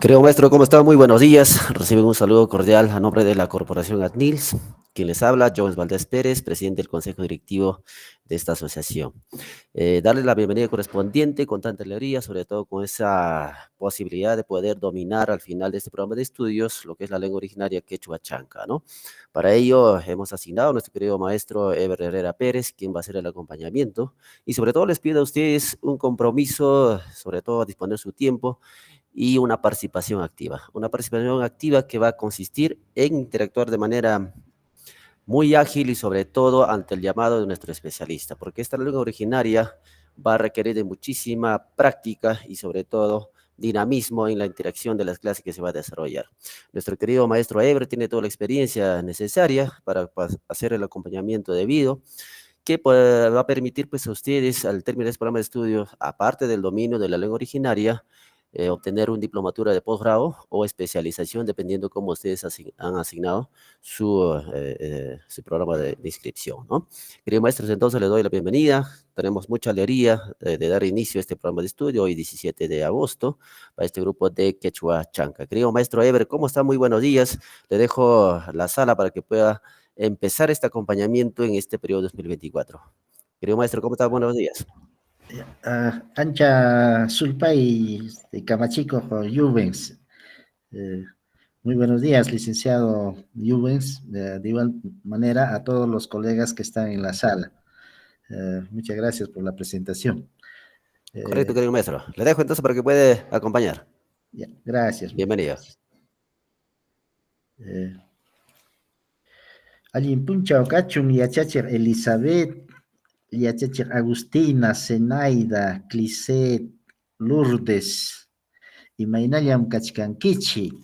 Querido maestro, ¿cómo está? Muy buenos días. Reciben un saludo cordial a nombre de la Corporación ADNILS. Quien les habla, Jones Valdés Pérez, presidente del Consejo Directivo de esta asociación. Darle la bienvenida correspondiente con tanta alegría, sobre todo con esa posibilidad de poder dominar al final de este programa de estudios lo que es la lengua originaria quechua chanca, ¿no? Para ello hemos asignado a nuestro querido maestro Eber Herrera Pérez, quien va a hacer el acompañamiento, y sobre todo les pido a ustedes un compromiso, sobre todo a disponer su tiempo y una participación activa que va a consistir en interactuar de manera muy ágil y sobre todo ante el llamado de nuestro especialista, porque esta lengua originaria va a requerir de muchísima práctica y sobre todo dinamismo en la interacción de las clases que se va a desarrollar. Nuestro querido maestro Eber tiene toda la experiencia necesaria para hacer el acompañamiento debido, que pues, va a permitir pues, a ustedes, al término de este programa de estudio, aparte del dominio de la lengua originaria, obtener una diplomatura de posgrado o especialización, dependiendo cómo ustedes han asignado su programa de inscripción, ¿no? Queridos maestros, entonces les doy la bienvenida. Tenemos mucha alegría de dar inicio a este programa de estudio hoy 17 de agosto para este grupo de Quechua Chanca. Querido maestro Ever, ¿cómo está? Muy buenos días. Le dejo la sala para que pueda empezar este acompañamiento en este periodo 2024. Querido maestro, ¿cómo está? Buenos días. Ancha Sulpay, Camachico, Juvens. Muy buenos días, licenciado Juvens. De igual manera a todos los colegas que están en la sala. Muchas gracias por la presentación. Correcto, querido maestro. Le dejo entonces para que pueda acompañar. Ya, gracias, muchas Bienvenido. gracias. Allin puncha ocachun yachachir Elizabeth, yachachir Agustina, Zenaida, Cliset, Lourdes, imaynallam kachkankichik.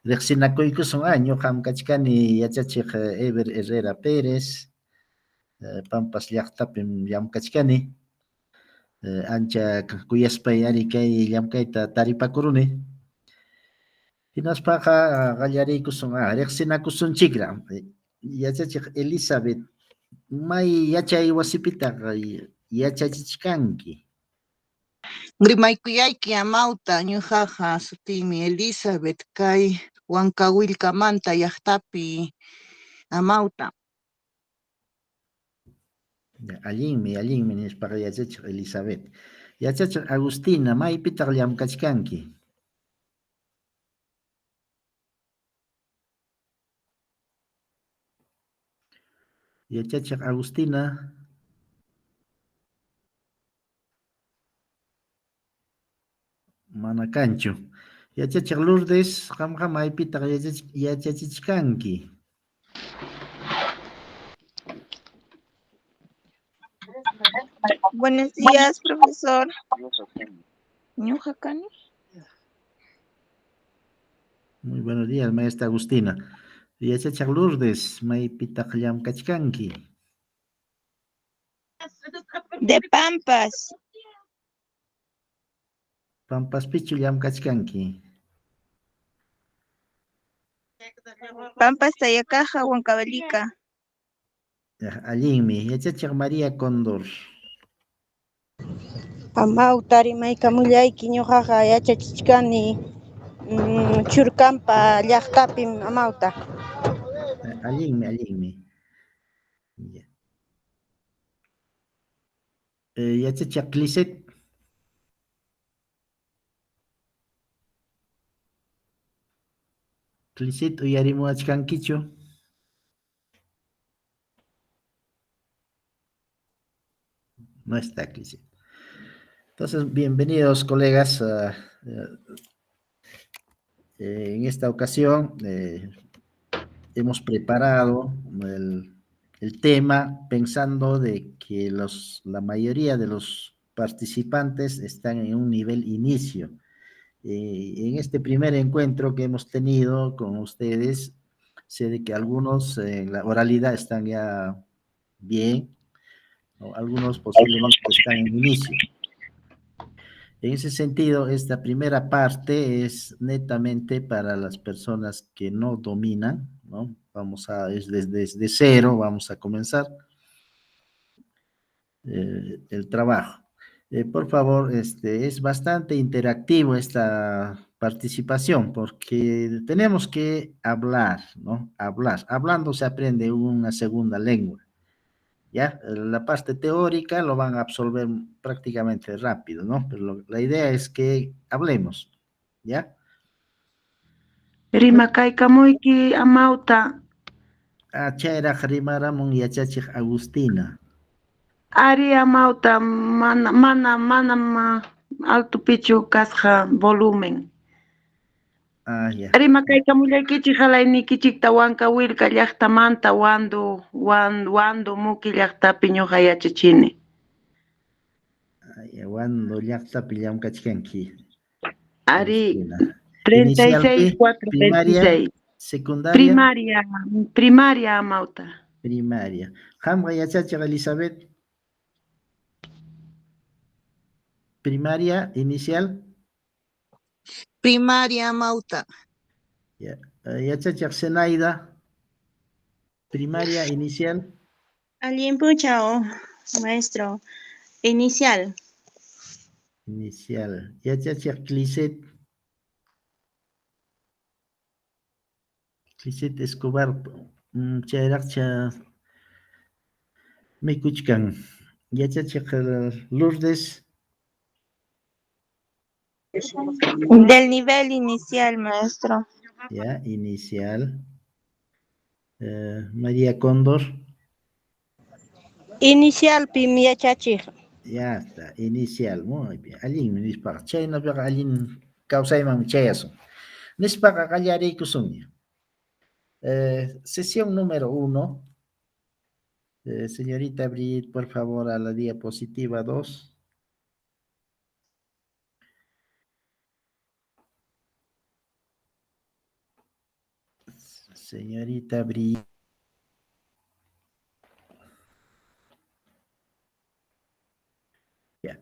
Riqsinakuykusun ñuqam kachkani yachachiq Eber Herrera Pérez, Pampas llaqtapim llamkachkani, ancha kuyaspay ari kay llamkayta taripakuruni. Hinaspaqa qallariykusun riqsinakusunchikra yachachiq Elizabeth, may yachay wasipita yachachichkanki. Rimaykuyayki amawta ñuqaqa sutiymi Elizabeth kay Huancavelikamanta llaqtapi amawta. Allinmi nispaqa yachachiq Elizabeth. Yachachiq Agustina, maypitaq llamkachkanki? Yachachiq Agustina, mana kanchu. Yachachiq Lourdes, qamqa maypitaq yachachichkanki? Buenos días, profesor. Ñuqa kani. Muy buenos días, maestra Agustina. Yachachiq Lourdes, maypitaq llamkachkanki? De Pampas. Pampaspichu llamkachkanki? Pampas Tayakaja, Huancavelica. Allinmi. Yachachiq María Cóndor. Amawta rimaykamullayki ñuqaqa yachachichkani Churkampa llaqtapim amawta. Allinmi. Yachachiq Cliset. Cliset uyarimuachkankichu? No está Cliset. Entonces, bienvenidos colegas. En esta ocasión hemos preparado el tema pensando de que la mayoría de los participantes están en un nivel inicio. En este primer encuentro que hemos tenido con ustedes, sé de que algunos en la oralidad están ya bien, ¿no? Algunos posiblemente están en inicio. En ese sentido, esta primera parte es netamente para las personas que no dominan, ¿no? Es desde cero, vamos a comenzar el trabajo. Por favor, es bastante interactivo esta participación porque tenemos que hablar, ¿no? Hablar. Hablando se aprende una segunda lengua, ¿ya? La parte teórica lo van a absorber prácticamente rápido, ¿no? Pero la idea es que hablemos, ¿ya? Rimakaykamuyki amawta. Chayraq rimaramun yachachiq Agustina. Ari amawta alto pichu kasqa volumen. Ya. Rimakaykamullaykichik halaynikichikta Huancavelica llaqtamanta Wando Muki llaqtapi ñuqa yachachini. Wando llaqtapi llamkachkanki. Ari Agustina. 36, Inicialpi, primaria, 426. secundaria, Primaria amawta. primaria. Hamga yachachiq Elizabeth. Primaria, inicial. Primaria Mauta. Ya. Yachachiq Zenaida. Primaria, inicial. Allimpuchao, maestro. Inicial. Inicial. Yachachiq Clisset. Clisset Escobar. Chayraqcha Mikuchkan. Yachachiq Lourdes. Del nivel inicial, maestro. Ya, inicial. María Cóndor. Inicial pim yachachiq. Ya está, inicial, muy bien. Allin, nispaqa, chayna piqa allin kawsayman chayasun. Nispaqa qallariykusunña. Sesión número 1. Señorita Brigitte, por favor, a la diapositiva 2. Señorita Brigitte. Ya.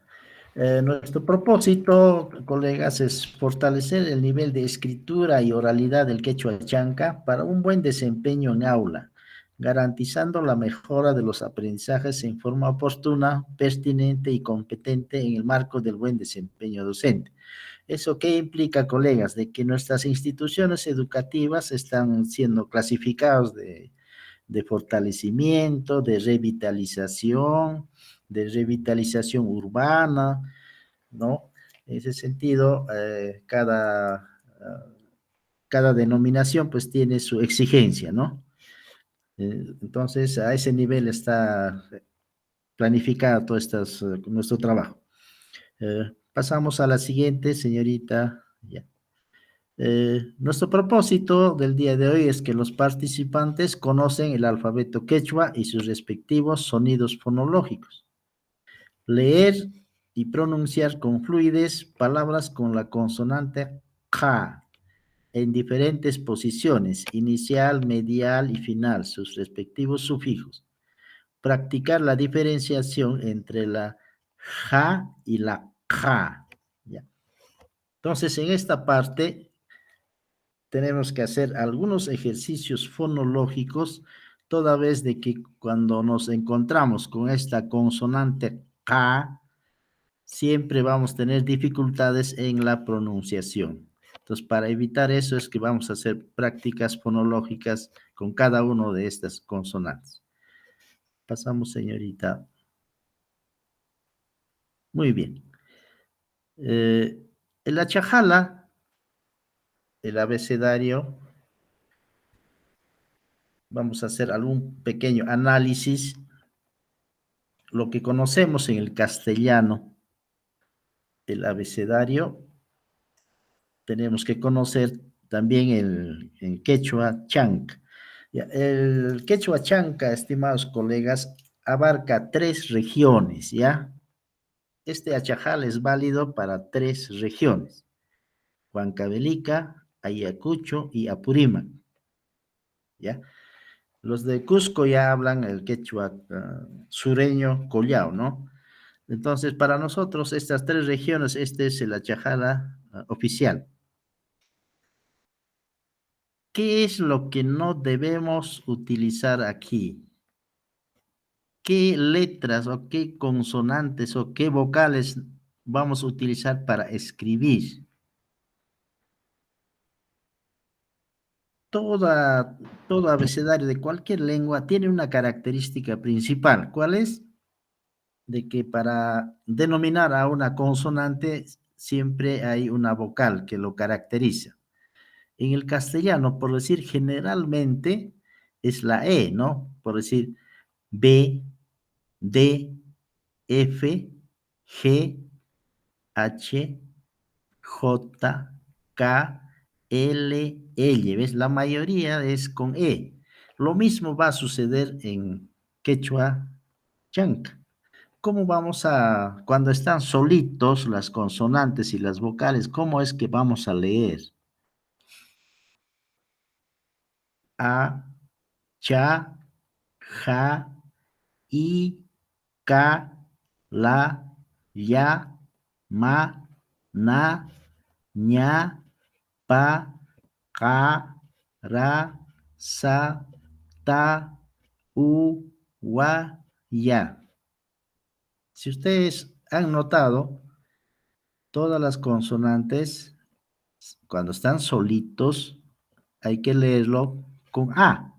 Nuestro propósito, colegas, es fortalecer el nivel de escritura y oralidad del quechua chanca para un buen desempeño en aula, garantizando la mejora de los aprendizajes en forma oportuna, pertinente y competente en el marco del buen desempeño docente. ¿Eso qué implica, colegas? De que nuestras instituciones educativas están siendo clasificados de fortalecimiento, de revitalización urbana, ¿no? En ese sentido, cada denominación pues tiene su exigencia, ¿no? Entonces, a ese nivel está planificado todo nuestro trabajo. Pasamos a la siguiente, señorita. Ya. Nuestro propósito del día de hoy es que los participantes conocen el alfabeto quechua y sus respectivos sonidos fonológicos. Leer y pronunciar con fluidez palabras con la consonante K en diferentes posiciones, inicial, medial y final, sus respectivos sufijos. Practicar la diferenciación entre la ja y la K. ¿Ya? Entonces, en esta parte tenemos que hacer algunos ejercicios fonológicos, toda vez de que cuando nos encontramos con esta consonante K, siempre vamos a tener dificultades en la pronunciación. Entonces, para evitar eso es que vamos a hacer prácticas fonológicas con cada una de estas consonantes. Pasamos, señorita. Muy bien. El achajala, el abecedario, vamos a hacer algún pequeño análisis. Lo que conocemos en el castellano, el abecedario, tenemos que conocer también el quechua chanca. El quechua chanca, estimados colegas, abarca 3 regiones, ¿ya? Este achajal es válido para 3 regiones: Huancavelica, Ayacucho y Apurímac, ¿ya? Los de Cusco ya hablan el quechua sureño collao, ¿no? Entonces, para nosotros, estas 3 regiones, este es el achajala oficial. ¿Qué es lo que no debemos utilizar aquí? qué letras o qué consonantes o qué vocales vamos a utilizar para escribir. Todo abecedario de cualquier lengua tiene una característica principal. ¿Cuál es? De que para denominar a una consonante siempre hay una vocal que lo caracteriza. En el castellano, por decir generalmente, es la E, ¿no? Por decir B, D, F, G, H, J, K, L, L. ¿Ves? La mayoría es con E. Lo mismo va a suceder en quechua chanca. ¿Cómo vamos cuando están solitos las consonantes y las vocales, cómo es que vamos a leer? A, cha, ja, i, ka, la, ya, ma, na, ña, pa, ka, ra, sa, ta, u, wa, ya. Si ustedes han notado, todas las consonantes, cuando están solitos, hay que leerlo con A.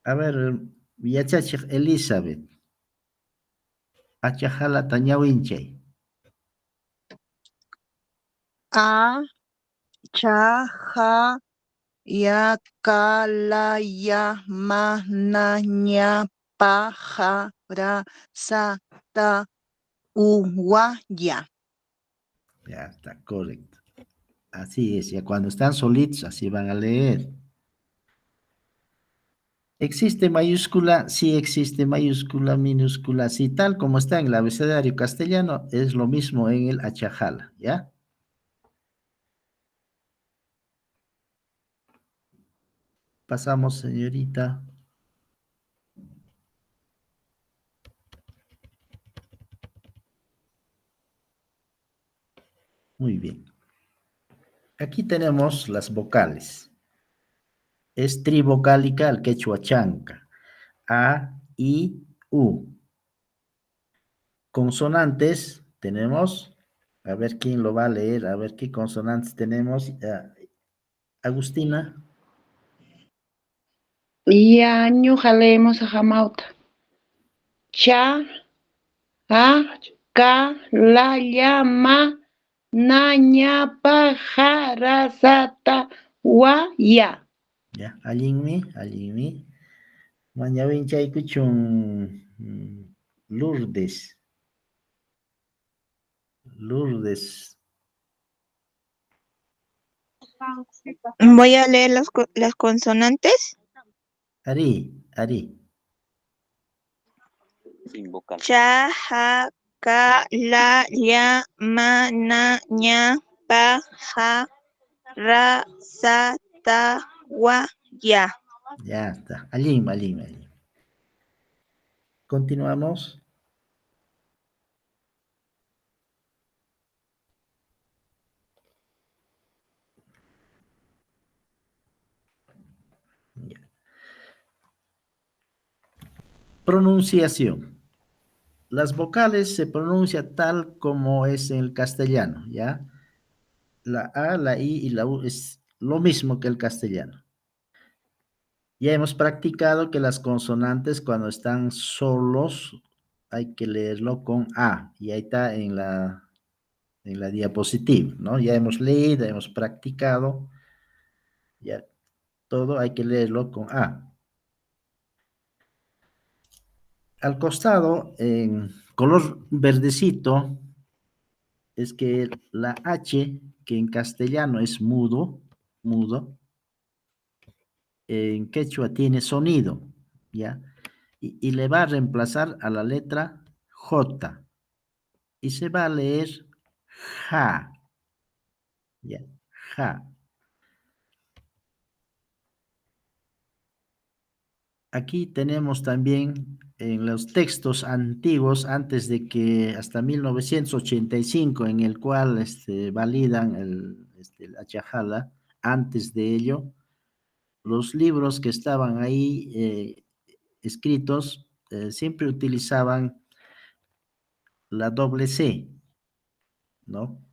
A ver, Yachachik Elizabeth. Achajala Tañawinchay. A, cha, ja, ya, ka, la, ya, ma, na, ña, pa, ja, ra, sa, ta, u, wa, ya. Ya está, correcto. Así es, ya cuando están solitos, así van a leer. ¿Existe mayúscula? Sí existe mayúscula, minúscula, sí, tal como está en el abecedario castellano, es lo mismo en el achajala, ¿ya? Pasamos, señorita. Muy bien. Aquí tenemos las vocales. Es trivocálica el quechua chanca. A, I, U. Consonantes tenemos, a ver quién lo va a leer, a ver qué consonantes tenemos. Agustina. Ya ñuqa leemos Hamauta. Cha, a, ka, la, ya, ma, na, ña, pa, ja, ra, sa, ta, wa, ya. Ya, allinmi. Mañawinchay kuchun Lourdes. Lourdes. Voy a leer las consonantes. Ari. Cha, ja, ka, la, ya, ma, na, ña, pa, ja, ra, sa, ta, wa, ya. Ya está. Allim. Continuamos. Ya. Pronunciación. Las vocales se pronuncian tal como es en el castellano, ¿ya? La A, la I y la U es lo mismo que el castellano. Ya hemos practicado que las consonantes cuando están solos hay que leerlo con A, y ahí está en la diapositiva, ¿no? Ya hemos leído, hemos practicado, ya todo hay que leerlo con A. Al costado, en color verdecito, es que la H, que en castellano es mudo, en quechua tiene sonido, ¿ya? Y le va a reemplazar a la letra J, y se va a leer ja, ¿ya? Ja. Aquí tenemos también en los textos antiguos, antes de que hasta 1985, en el cual validan el achajala, antes de ello, los libros que estaban ahí escritos siempre utilizaban la doble C, ¿no?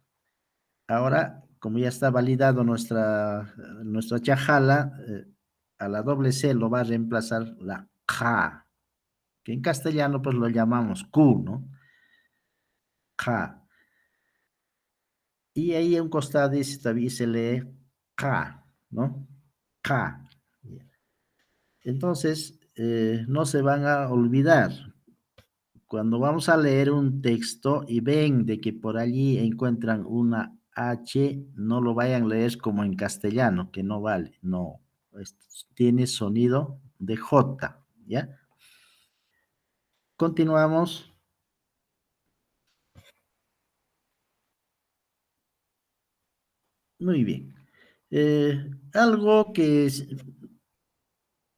Ahora, como ya está validado nuestra chajala, a la doble C lo va a reemplazar la K, que en castellano pues lo llamamos Q, ¿no? K. Y ahí a un costado dice, también se lee K, ¿no? K. Entonces, no se van a olvidar. Cuando vamos a leer un texto y ven de que por allí encuentran una H, no lo vayan a leer como en castellano, que no vale, no. Tiene sonido de J, ¿ya? Continuamos. Muy bien. Algo que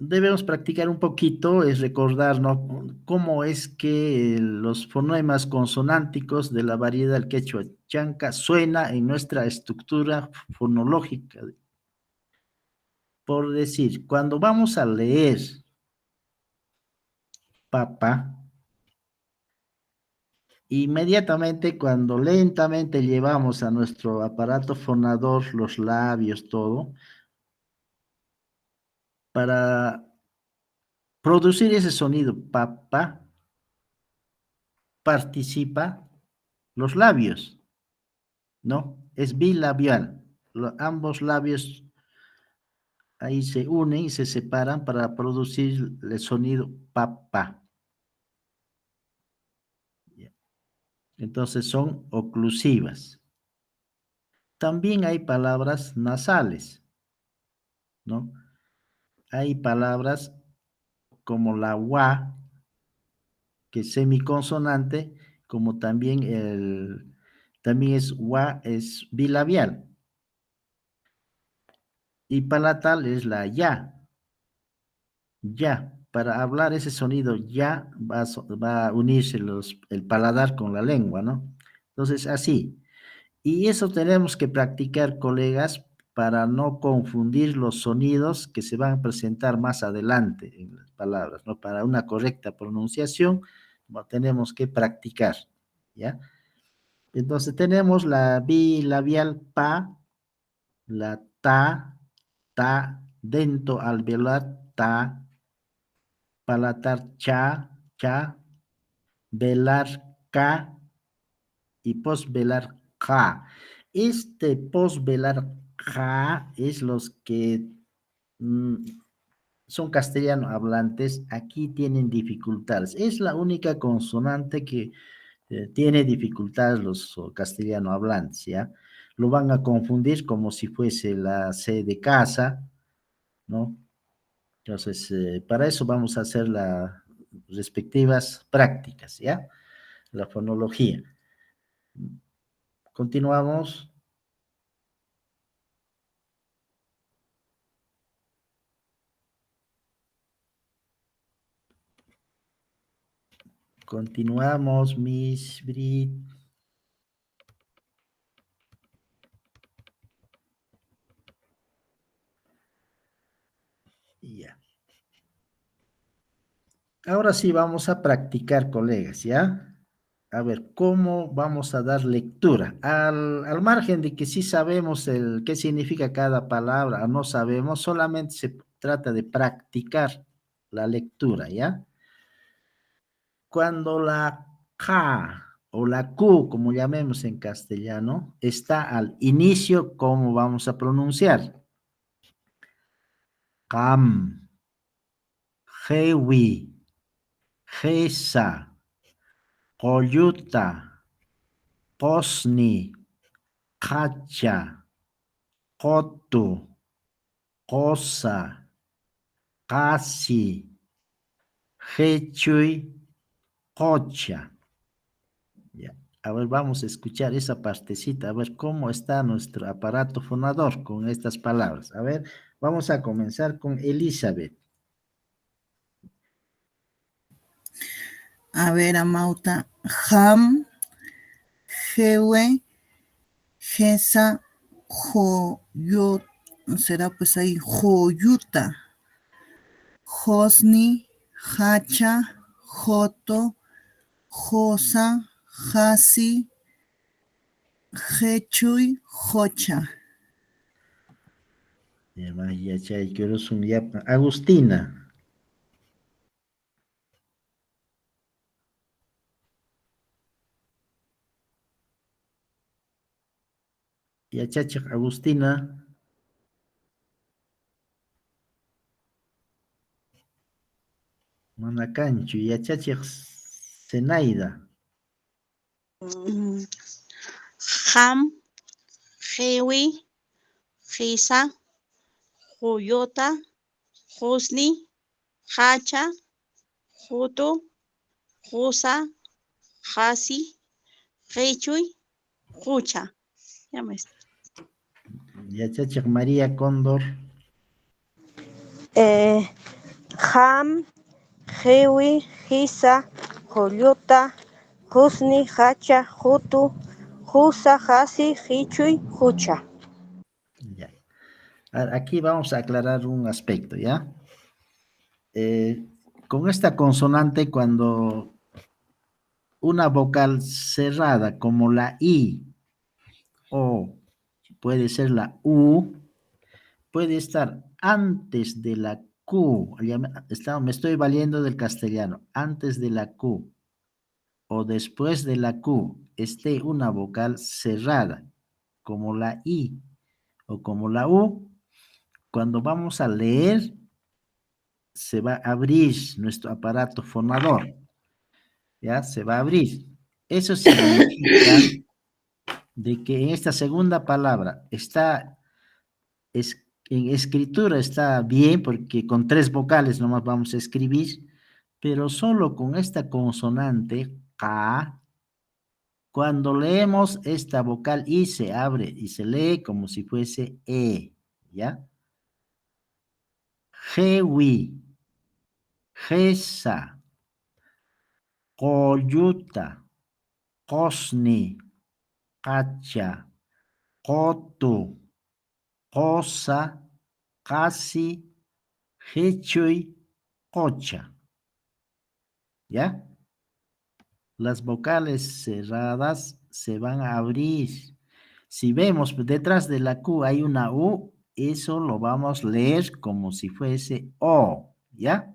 debemos practicar un poquito es recordar, ¿no?, cómo es que los fonemas consonánticos de la variedad del quechua chanca suena en nuestra estructura fonológica. Por decir, cuando vamos a leer papa, inmediatamente cuando lentamente llevamos a nuestro aparato fonador los labios, todo, para producir ese sonido papa, participa los labios, ¿no? Es bilabial. Ambos labios ahí se unen y se separan para producir el sonido papa. Entonces son oclusivas. También hay palabras nasales, ¿no? Hay palabras como la wa, que es semiconsonante, como también también es wa, es bilabial. Y palatal es la ya. Ya. Para hablar ese sonido ya va a unirse el paladar con la lengua, ¿no? Entonces, así. Y eso tenemos que practicar, colegas, para no confundir los sonidos que se van a presentar más adelante en las palabras, ¿no? Para una correcta pronunciación, tenemos que practicar, ¿ya? Entonces tenemos la bilabial pa, la ta, dento alveolar ta, palatar cha, velar ca y posvelar ja. Este posvelar ja es los que son castellano hablantes, aquí tienen dificultades. Es la única consonante que tiene dificultades los castellano hablantes, ¿ya? Lo van a confundir como si fuese la C de casa, ¿no? Entonces, para eso vamos a hacer las respectivas prácticas, ¿ya? La fonología. Continuamos. Continuamos, Miss Brit. Ya. Ahora sí vamos a practicar, colegas, ¿ya? A ver, ¿cómo vamos a dar lectura? Al margen de que sí sabemos qué significa cada palabra, o no sabemos, solamente se trata de practicar la lectura, ¿ya? Cuando la K o la Q, como llamemos en castellano, está al inicio, ¿cómo vamos a pronunciar? Cam, Hewi, Gesa, Coyuta, Posni, Cacha, Cotu, Cosa, Casi, Hechui, Cocha. Ya. A ver, vamos a escuchar esa partecita, a ver cómo está nuestro aparato fonador con estas palabras. A ver, vamos a comenzar con Elizabeth. A ver, Amauta. Ham, Jewe, Gesa, Joyota, será pues ahí joyuta, josni, hacha, joto, josa, jasi, jechuy, jocha. Ya, chay, Kyorosung, ya. Agustina. Ya, chachik, Agustina. Manacancho, ya, chachik, Zenaida. Ham, Hewi, Hisa, Huyota, Husni, Hacha, Hutu, Husa, Hasi, Hechuy, Hucha. Ya maestra. Ya, chachik, María Cóndor. Ham, Hewi, Hisa, Joliota, Husni, Hacha, Hutu, Husa, Hasi, Hichui, Hucha. Ya. Aquí vamos a aclarar un aspecto, ¿ya? Con esta consonante, cuando una vocal cerrada como la I o puede ser la U, puede estar antes de la Q. Me estoy valiendo del castellano. Antes de la Q o después de la Q esté una vocal cerrada como la I o como la U, cuando vamos a leer se va a abrir nuestro aparato fonador. ¿Ya? Se va a abrir. Eso significa de que en esta segunda palabra en escritura está bien, porque con 3 vocales nomás vamos a escribir, pero solo con esta consonante, K, cuando leemos esta vocal I se abre y se lee como si fuese E, ¿ya? Jewi, Jesa, Coyuta, Cosni, Cacha, Cotu, Cosa, Casi, Hechui, Cocha. ¿Ya? Las vocales cerradas se van a abrir. Si vemos detrás de la Q hay una U, eso lo vamos a leer como si fuese O. ¿Ya?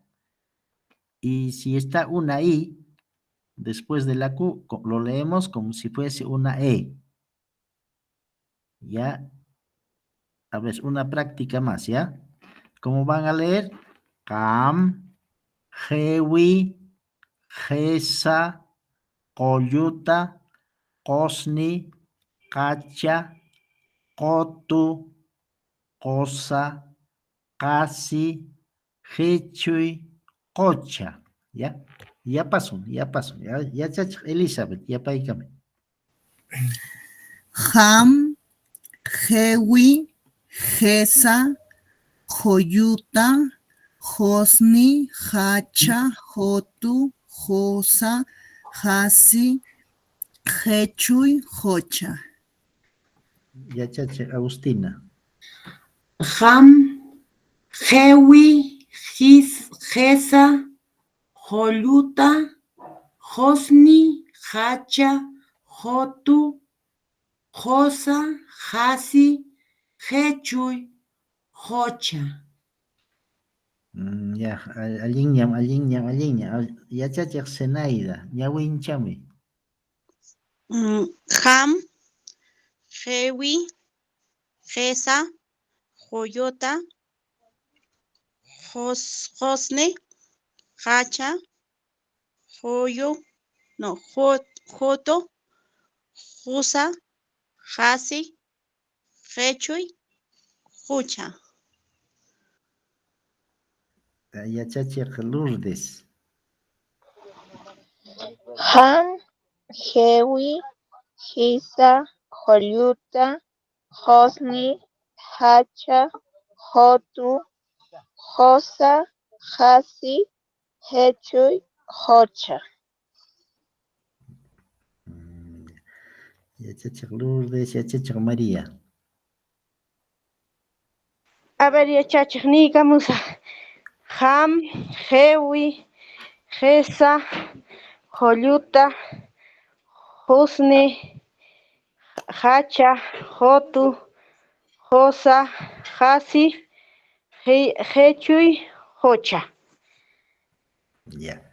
Y si está una I, después de la Q, lo leemos como si fuese una E. ¿Ya? A ver, una práctica más, ¿ya? ¿Cómo van a leer? Cam, Jewi, Jesa, Coyuta, Cosni, Cacha, Cotu, Cosa, Casi, Hichui, Cocha. ¿Ya? Ya pasó, ya pasó. Ya, Elizabeth, ya paícame. Ham, Hewi, Jesa, Joyuta, Josni, Hacha, Jotu, Josa, Hasi, Jechuy, Jocha. Ya, Agustina. Ham, Hewi, Jesa, Joluta, Josni, Hacha, Jotu, Josa, Hasi, Hechuy, Jocha. Ya, aliña. Ya, Zenaida, ya, winchame. Ham, Hewi, Hesa, Joyota, Hosne, Hacha, Joyo, no, Joto, Husa, Hasi, Hechuy, Hucha. Ya, Lourdes. Han, Hewi, Hisa, Joliuta, Hosni, Hacha, Jotu, Josa, Hasi, Hechui, Jocha. Ya, Lourdes, ya, María. ver, yachachik niykamusa. Ham, Hewi, Gesa, Jolluta, Husni, Hacha, Jotu, Josa, Hasi, Hechuy, Jocha. Ya.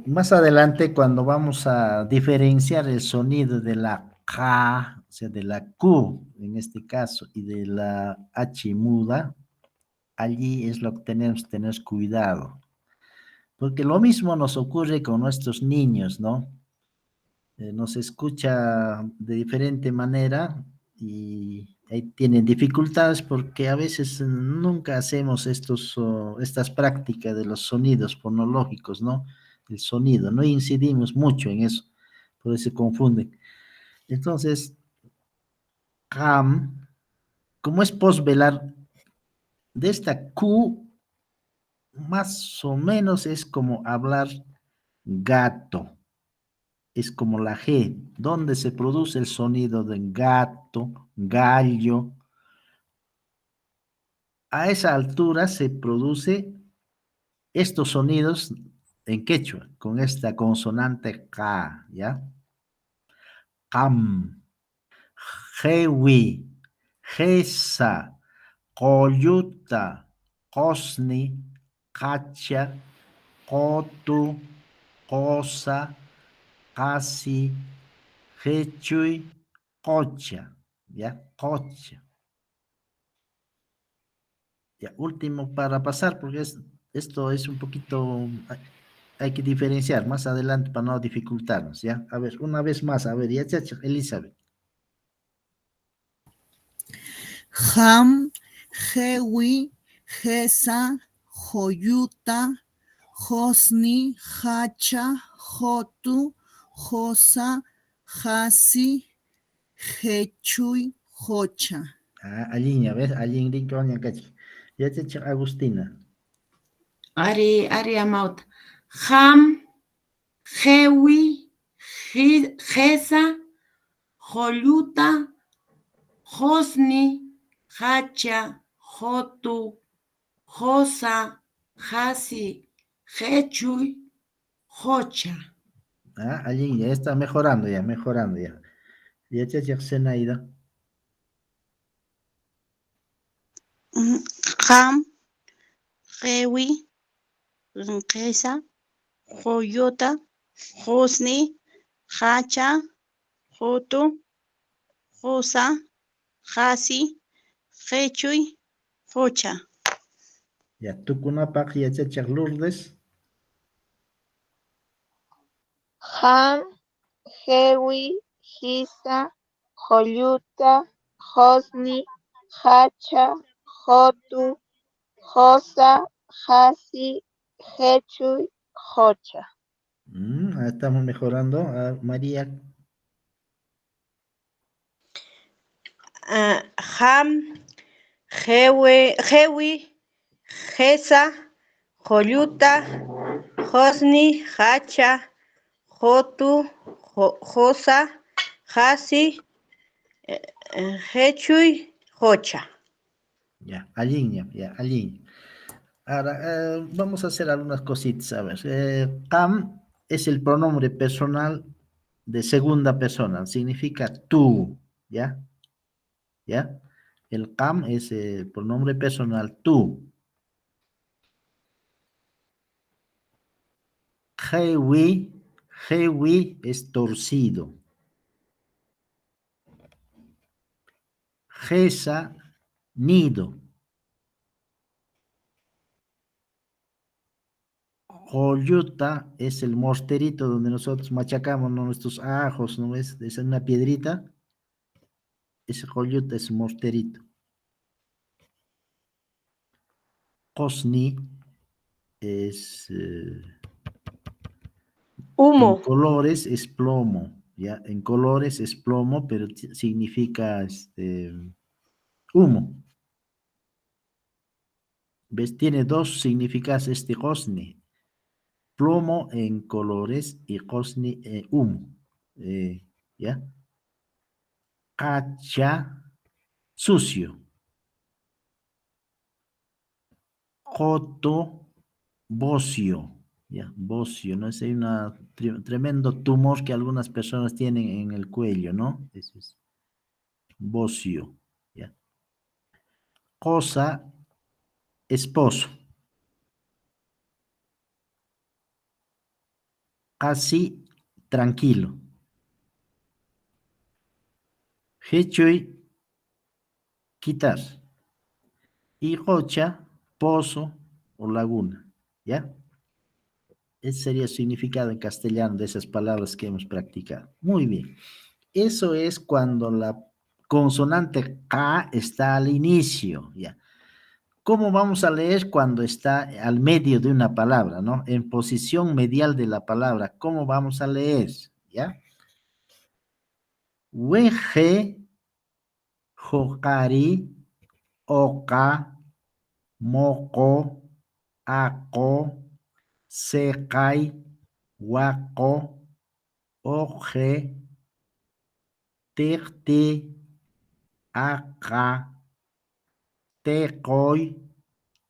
Más adelante, cuando vamos a diferenciar el sonido de la K, o sea, de la Q en este caso, y de la H muda, allí es lo que tenemos que tener cuidado. Porque lo mismo nos ocurre con nuestros niños, ¿no? Nos escucha de diferente manera y ahí tienen dificultades porque a veces nunca hacemos estas prácticas de los sonidos fonológicos, ¿no? El sonido, no incidimos mucho en eso, por eso se confunden. Entonces, ham, como es posvelar, de esta Q, más o menos es como hablar gato. Es como la G, donde se produce el sonido de gato, gallo. A esa altura se produce estos sonidos en quechua, con esta consonante K, ¿ya? Cam, jewi, jesa, coyuta, cosni, cacha, cotu, cosa, casi, Hechuy, cocha, ¿ya? Cocha. Ya, último para pasar, porque esto es un poquito, hay que diferenciar más adelante para no dificultarnos, ¿ya? A ver, una vez más, a ver, ya, Elizabeth. Ham, Hewi, Gesa, Joyuta, Hosni, Hacha, Jotu, Josa, Hasi, Hechuy, Jocha. Aliña, ¿ves? Aliña, Rincón, ya, Agustina. Ari amauta. Ham, Hewi, Gesa, Joluta, Hosni, Hacha, Jotu, Josa, Hasi, Hechuy, Jocha. Aliña, ya está mejorando ya, mejorando ya. Ya, Zenaida. Ham, Hewi, Gesa, Joyota, Hosni, Hacha, Jotu, Josa, Hasi, Hechuy, Jocha. Ya, Tucunapac, ya, Lourdes. Ham, Hewi, Gisa, Jolluta, Hosni, Hacha, Jotu, Josa, Hasi, Hechuy, Jocha. Estamos mejorando. María. Ham, Hewi, Gesa, Jolluta, Hosni, Hacha, Jotu, Josa, Hasi, Hechuy, Jocha. Ya, aliña, ya, aliña. Ahora, vamos a hacer algunas cositas, a ver. Cam es el pronombre personal de segunda persona, significa tú, ¿ya? ¿Ya? El cam es el pronombre personal tú. Hewi, hewi es torcido. Gesa, nido. Joyuta es el morterito donde nosotros machacamos, ¿no?, nuestros ajos, ¿no ves? Es una piedrita. Ese joyuta es morterito. Cosni es Humo. en colores es plomo, ¿ya? En colores es plomo, pero significa humo. ¿Ves? Tiene dos significados este Cosni. Plomo en colores y Cosni humo. ¿Ya? Cacha sucio. Joto, bocio. Ya, bocio, ¿no? Es un tremendo tumor que algunas personas tienen en el cuello, ¿no? Ese es bocio. Ya. Cosa, esposo. Casi tranquilo. Hechuy, quitar. Y rocha, pozo o laguna. ¿Ya? Ese sería el significado en castellano de esas palabras que hemos practicado. Muy bien. Eso es cuando la consonante K está al inicio. ¿Ya? ¿Cómo vamos a leer cuando está al medio de una palabra, ¿no? En posición medial de la palabra, ¿cómo vamos a leer? ¿Ya? Weje, jokari, oka, moko, ako, sekai, wako, oje, tirti, aka, tekoy,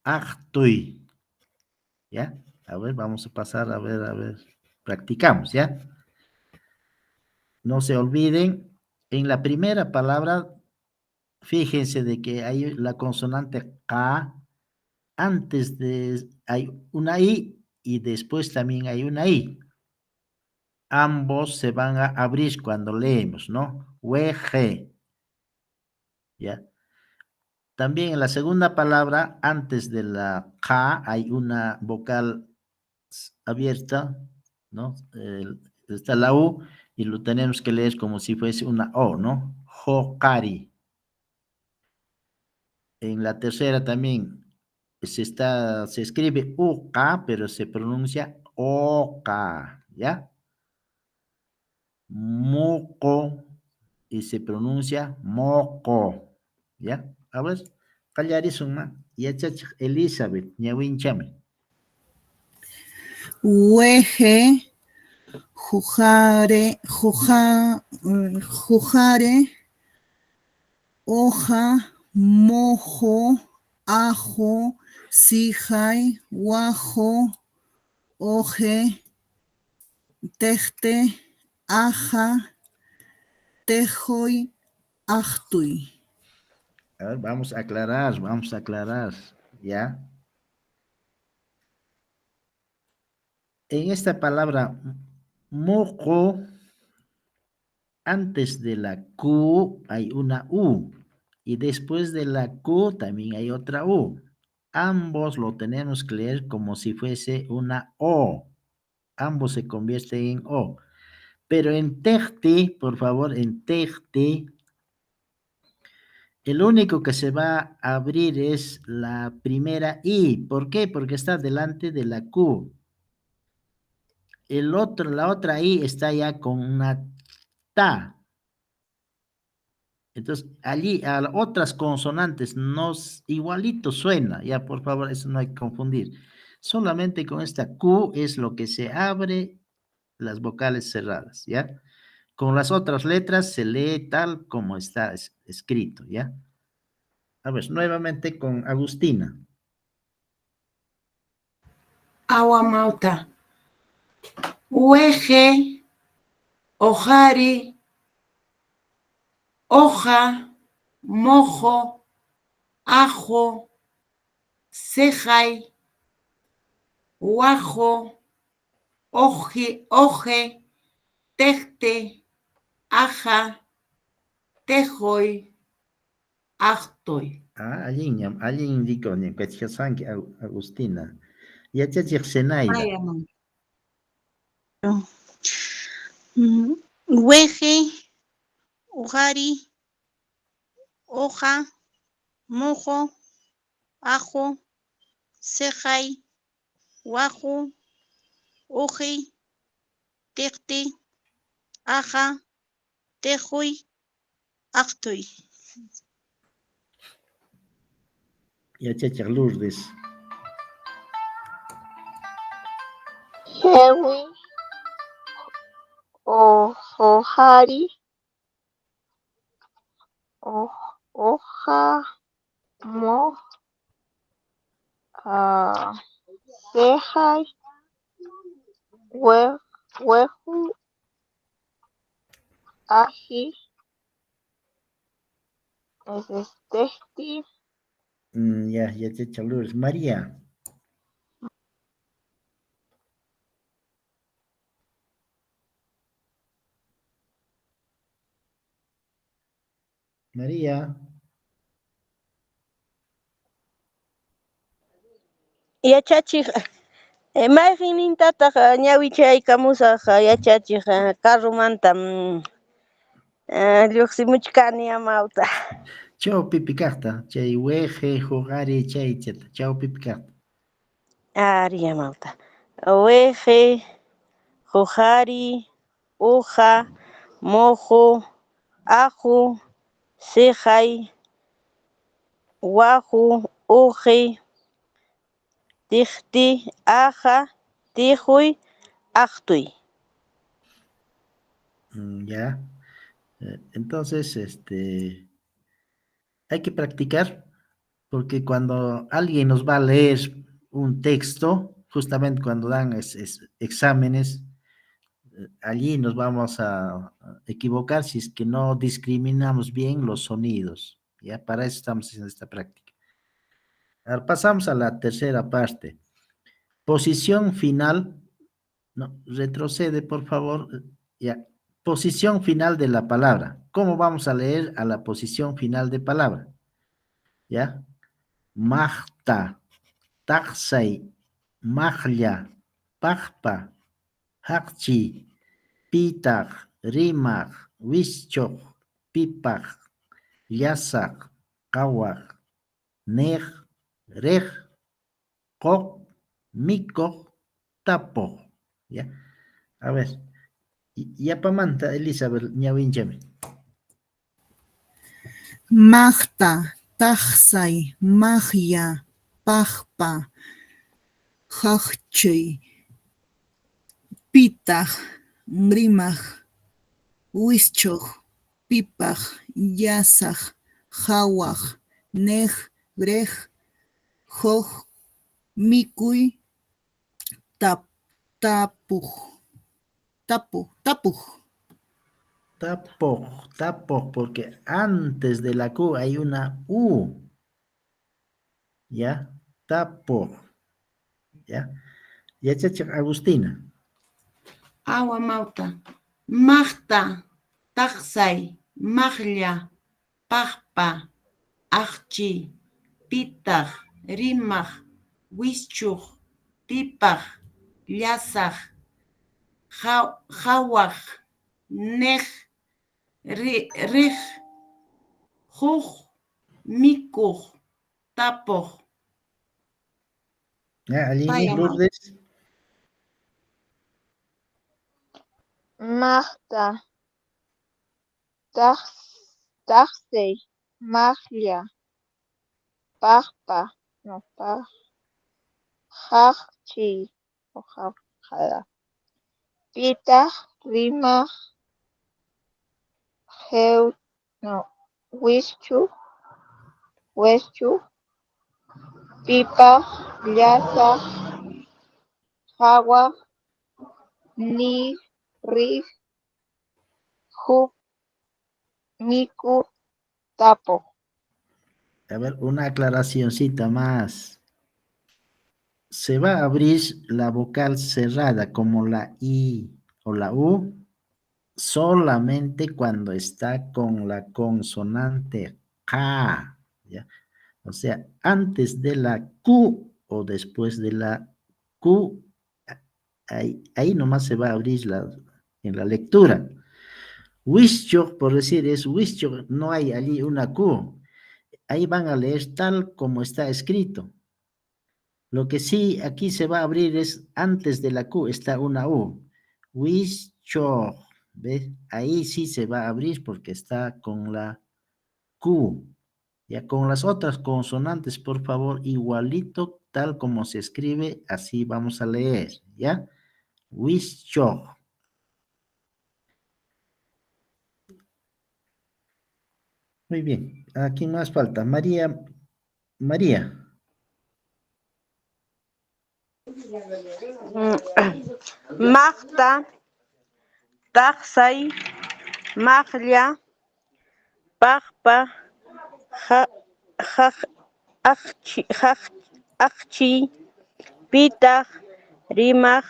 achtui. ¿Ya? A ver, vamos a pasar a ver. Practicamos, ¿ya? No se olviden, en la primera palabra, fíjense de que hay la consonante K, antes de hay una I y después también hay una I. Ambos se van a abrir cuando leemos, ¿no? Weje, ¿ya? También en la segunda palabra, antes de la K, hay una vocal abierta, ¿no? Está la U y lo tenemos que leer como si fuese una O, ¿no? Jokari. En la tercera también se escribe UK, pero se pronuncia OKA, ¿ya? Moco y se pronuncia moco, ¿ya? A ver, callarisuma, yachach Elizabeth, ñawinchame. Hueje, jujare, jujare, hoja, mojo, ajo, sijay, guajo, oje, techte, aja, tejoy, achtui. A ver, vamos a aclarar, ¿ya? En esta palabra moco, antes de la Q hay una U y después de la Q también hay otra U. Ambos lo tenemos que leer como si fuese una O. Ambos se convierten en O. Pero en Tehti, por favor, en Tehti, el único que se va a abrir es la primera I. ¿Por qué? Porque está delante de la Q. La otra I está ya con una Ta. Entonces, allí a las otras consonantes igualito suena, ya por favor, eso no hay que confundir. Solamente con esta Q es lo que se abre las vocales cerradas, ¿ya? Con las otras letras se lee tal como está escrito, ¿ya? A ver, nuevamente con Agustina. Awamauta. Ueje, ojari, hoja, mojo, ajo, cejay, guajo, oje, techte, aja, tejoy, actoy. Allí indicó, ni Sanki Agustina. Ya te Zenaida. Ay, amor. Hueje, ujari, hoja, mojo, ajo, cejay, guajo, oje, techte, aja, tejoy, actoy. Ya te Lourdes. Hewi, Ohari, hoja, mo, ceja, huevo, ají, textil, Ya te chalures. María. María. Yachachiq mayqinnintataq ñawichaykamusaq yachachiq carrumanta lluqsimuchkani amawta. Chawpipi kaqta. Chay weje, jugari, chaychata. Chawpipi kaqta. Ari amawta. Weje, jujari, uja, mojo, ajo, cejay, waju, uji, tixti, aja, tijuy, aktuy. Ya. Entonces, hay que practicar, porque cuando alguien nos va a leer un texto, justamente cuando dan exámenes, allí nos vamos a equivocar si es que no discriminamos bien los sonidos. Ya, para eso estamos haciendo esta práctica. Ahora pasamos a la tercera parte. Posición final. No, retrocede, por favor. Ya. Posición final de la palabra. ¿Cómo vamos a leer a la posición final de palabra? ¿Ya? Mahta, taxay, mahlla, pajpa, haqchi, pitaq, rimaq, wischoq, pipaq, llasaq, qawaq, nej, rej, qoq, mikoq, tapoq. ¿Ya? A ver, yapamanta, Elizabeth, ñawinchame. Magta, taxay, magya, pajpa, haqchay, pitaq, rimaq, wischuq, pipaq, llasaq, qawaq, nej, brej, huk, mikuy, tapuj. Tapoq, porque antes de la Q hay una U. ¿Ya? Tapoq. ¿Ya? Ya, chacha, Agustina. Awa mauta. Magta, taxay, maglla, pajpa, akchi, pitaq, rimaq, wischuq, pipaq, llasaq, qawaq, nej, rej, huk, mikuq, tapoq. ¿Ya? Allí, Vaya, Lourdes. Magda, taxay, maglia, pajpa, no paj, haqchi, o haqjala, pitaq, rimaq, no, wischu, pipaq, llasaq, qawaq, nej, rej, huk, miku, tapoq. A ver, una aclaracioncita más. Se va a abrir la vocal cerrada como la I o la U solamente cuando está con la consonante K, ¿ya? O sea, antes de la Q o después de la Q, ahí nomás se va a abrir en la lectura. Wischoch, por decir, es Wischoch, no hay allí una Q. Ahí van a leer tal como está escrito. Lo que sí aquí se va a abrir es antes de la Q está una U. Wischoch, ¿ves? Ahí sí se va a abrir porque está con la Q. Ya con las otras consonantes, por favor, igualito, tal como se escribe, así vamos a leer, ¿ya? Wischoch. Muy bien. ¿A quién más falta? María. María. Magda, Taxay, Maglia, Pagpa, Akchi, Pitag, Rimag,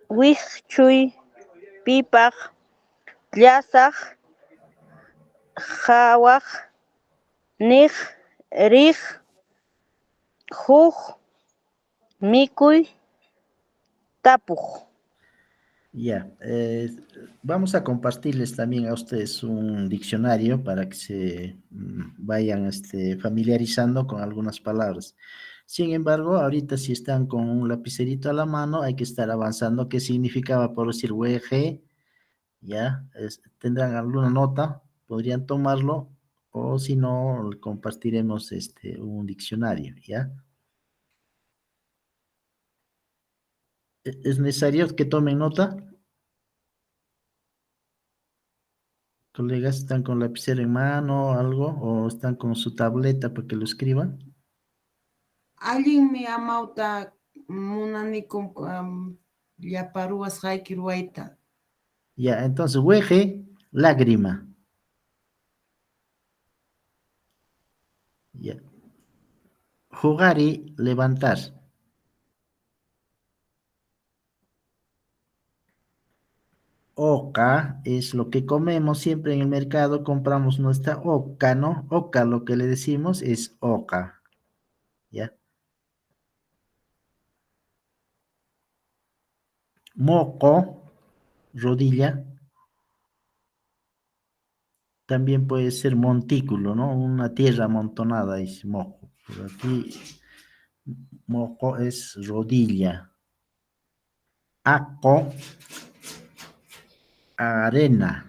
Wischui, Pipag, Llazag, Jawaj, Nig, Rig, Juj, Mikuy, Tapuj. Ya. Vamos a compartirles también a ustedes un diccionario para que se vayan familiarizando con algunas palabras. Sin embargo, ahorita si están con un lapicerito a la mano, hay que estar avanzando. ¿Qué significaba por decir WG? ¿Ya? ¿Tendrán alguna nota? Podrían tomarlo o si no, compartiremos un diccionario, ¿ya? ¿Es necesario que tomen nota? Colegas, ¿están con lapicero en mano o algo? ¿O están con su tableta para que lo escriban? Alguien me amauta munanikum llaparuas haykirwaita. Ya, entonces, hueje, lágrima. Ya. Jugar y levantar. Oca es lo que comemos siempre en el mercado, compramos nuestra oca, ¿no? Oca, lo que le decimos es oca, ¿ya? Moco, rodilla, también puede ser montículo, ¿no? Una tierra amontonada es moco, pero aquí moco es rodilla. Aco, arena.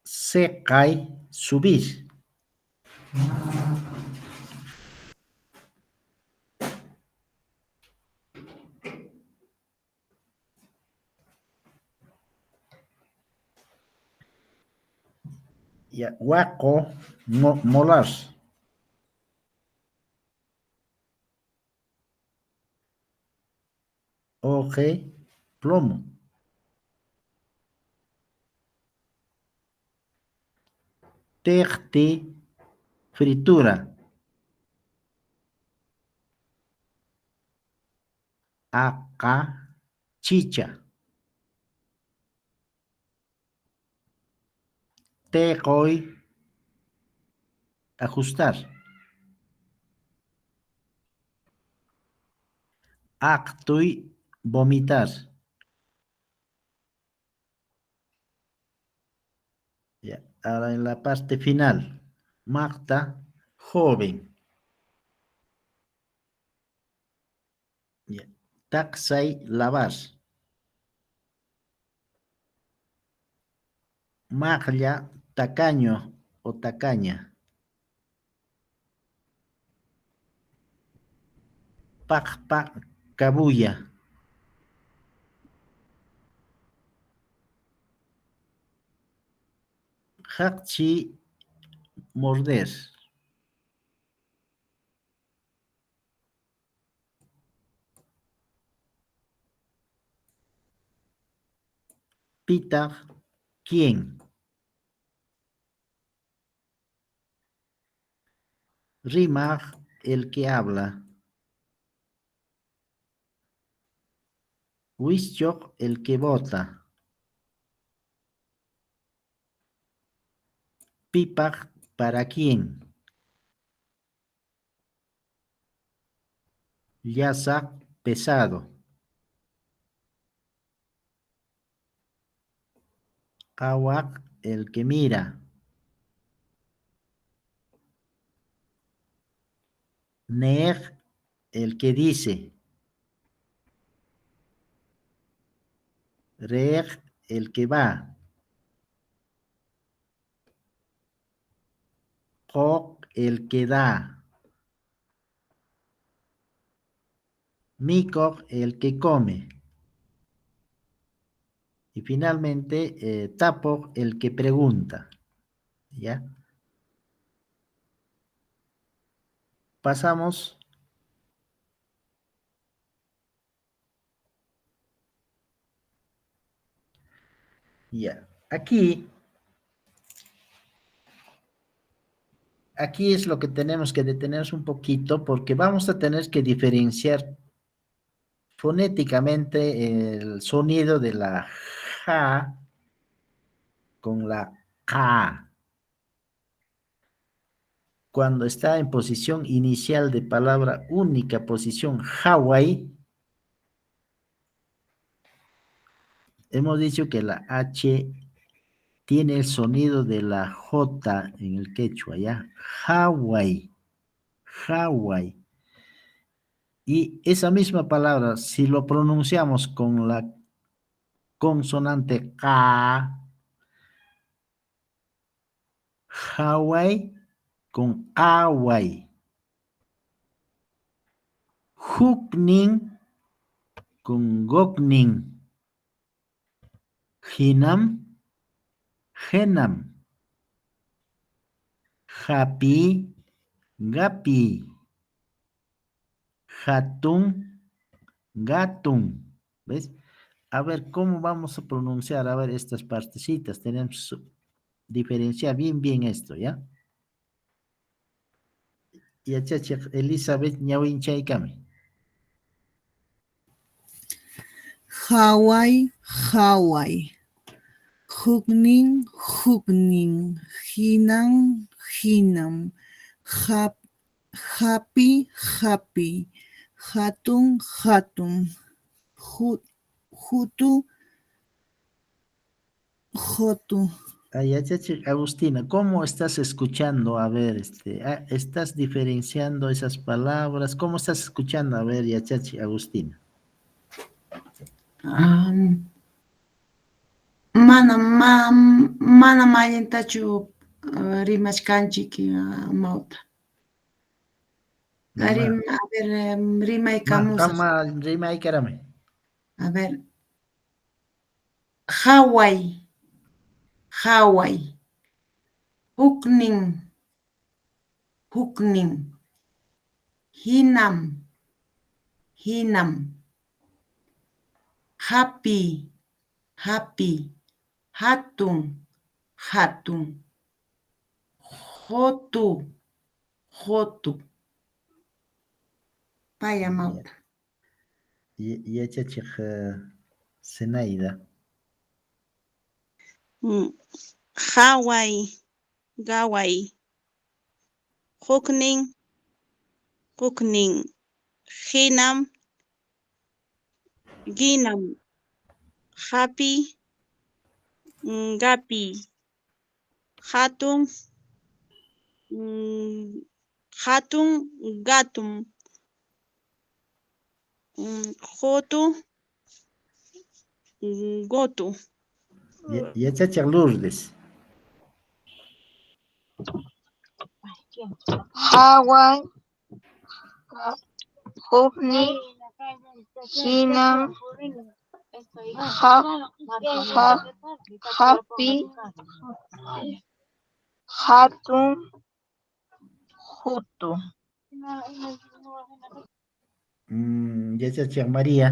Secai, subir. Ya, huaco, molar. Oje, plomo. Tejte, fritura. Aca, chicha. Tejoy, ajustar. Actuy, vomitar. Ya, ahora en la parte final. Magda, joven. Ya. Taxay, lavar. Maglia, tacaño o tacaña. Pacpa, cabuya. Hakchi, morder. Pitar, ¿quién? Rimar, el que habla. Wischoch, el que vota. Pipar, ¿para quién? Yasak, pesado. Kawak, el que mira. Ner, el que dice. Reg, el que va. Kok, el que da. Mikok, el que come. Y finalmente, tapo, el que pregunta. ¿Ya? Pasamos. Ya. Aquí es lo que tenemos que detenernos un poquito porque vamos a tener que diferenciar fonéticamente el sonido de la ja con la ka. Cuando está en posición inicial de palabra única, posición Hawái, hemos dicho que la H tiene el sonido de la J en el quechua, ¿ya? Hawái, Hawái. Y esa misma palabra, si lo pronunciamos con la consonante K, Hawái con Hawaii. Huknin con Goknin. Hinam, Henam. Happy, Gapi. Hatun, Gatun. ¿Ves? A ver, ¿cómo vamos a pronunciar? A ver, estas partecitas. Tenemos que diferenciar bien esto, ¿ya? Y Elizabeth Ñawinchaykami. Hawái, Hawái. Huknin, Huknin. Hinam, Hinam. Happy, Happy. Hatun, Hatun. Hutu, Jotu. Ay, Agustina, ¿cómo estás escuchando? A ver, ¿estás diferenciando esas palabras? ¿Cómo estás escuchando? A ver, Yachachi, Agustina. Mana mayintachu rimashkanchik amawta. A ver, rimaykamusaq. Kama rimaykarami. A ver. Hawái, Hawái. Huknin, Huknin. Hinam, Hinam. Happy, Happy. Hatun, Hatun. Jotu, Jotu. Paya mauta. Yachachi, Zenaida. Hawái, Gawai. Huknin, Huknin. Hinam, Ginam. Happy, Gapi. Hatun, Hatun, Gatum. Jotu, Gotu. Yachachi, Lourdes. Hawái, Hukni, Hinam, Happy, Hatun, Hutu. Yachachi, María.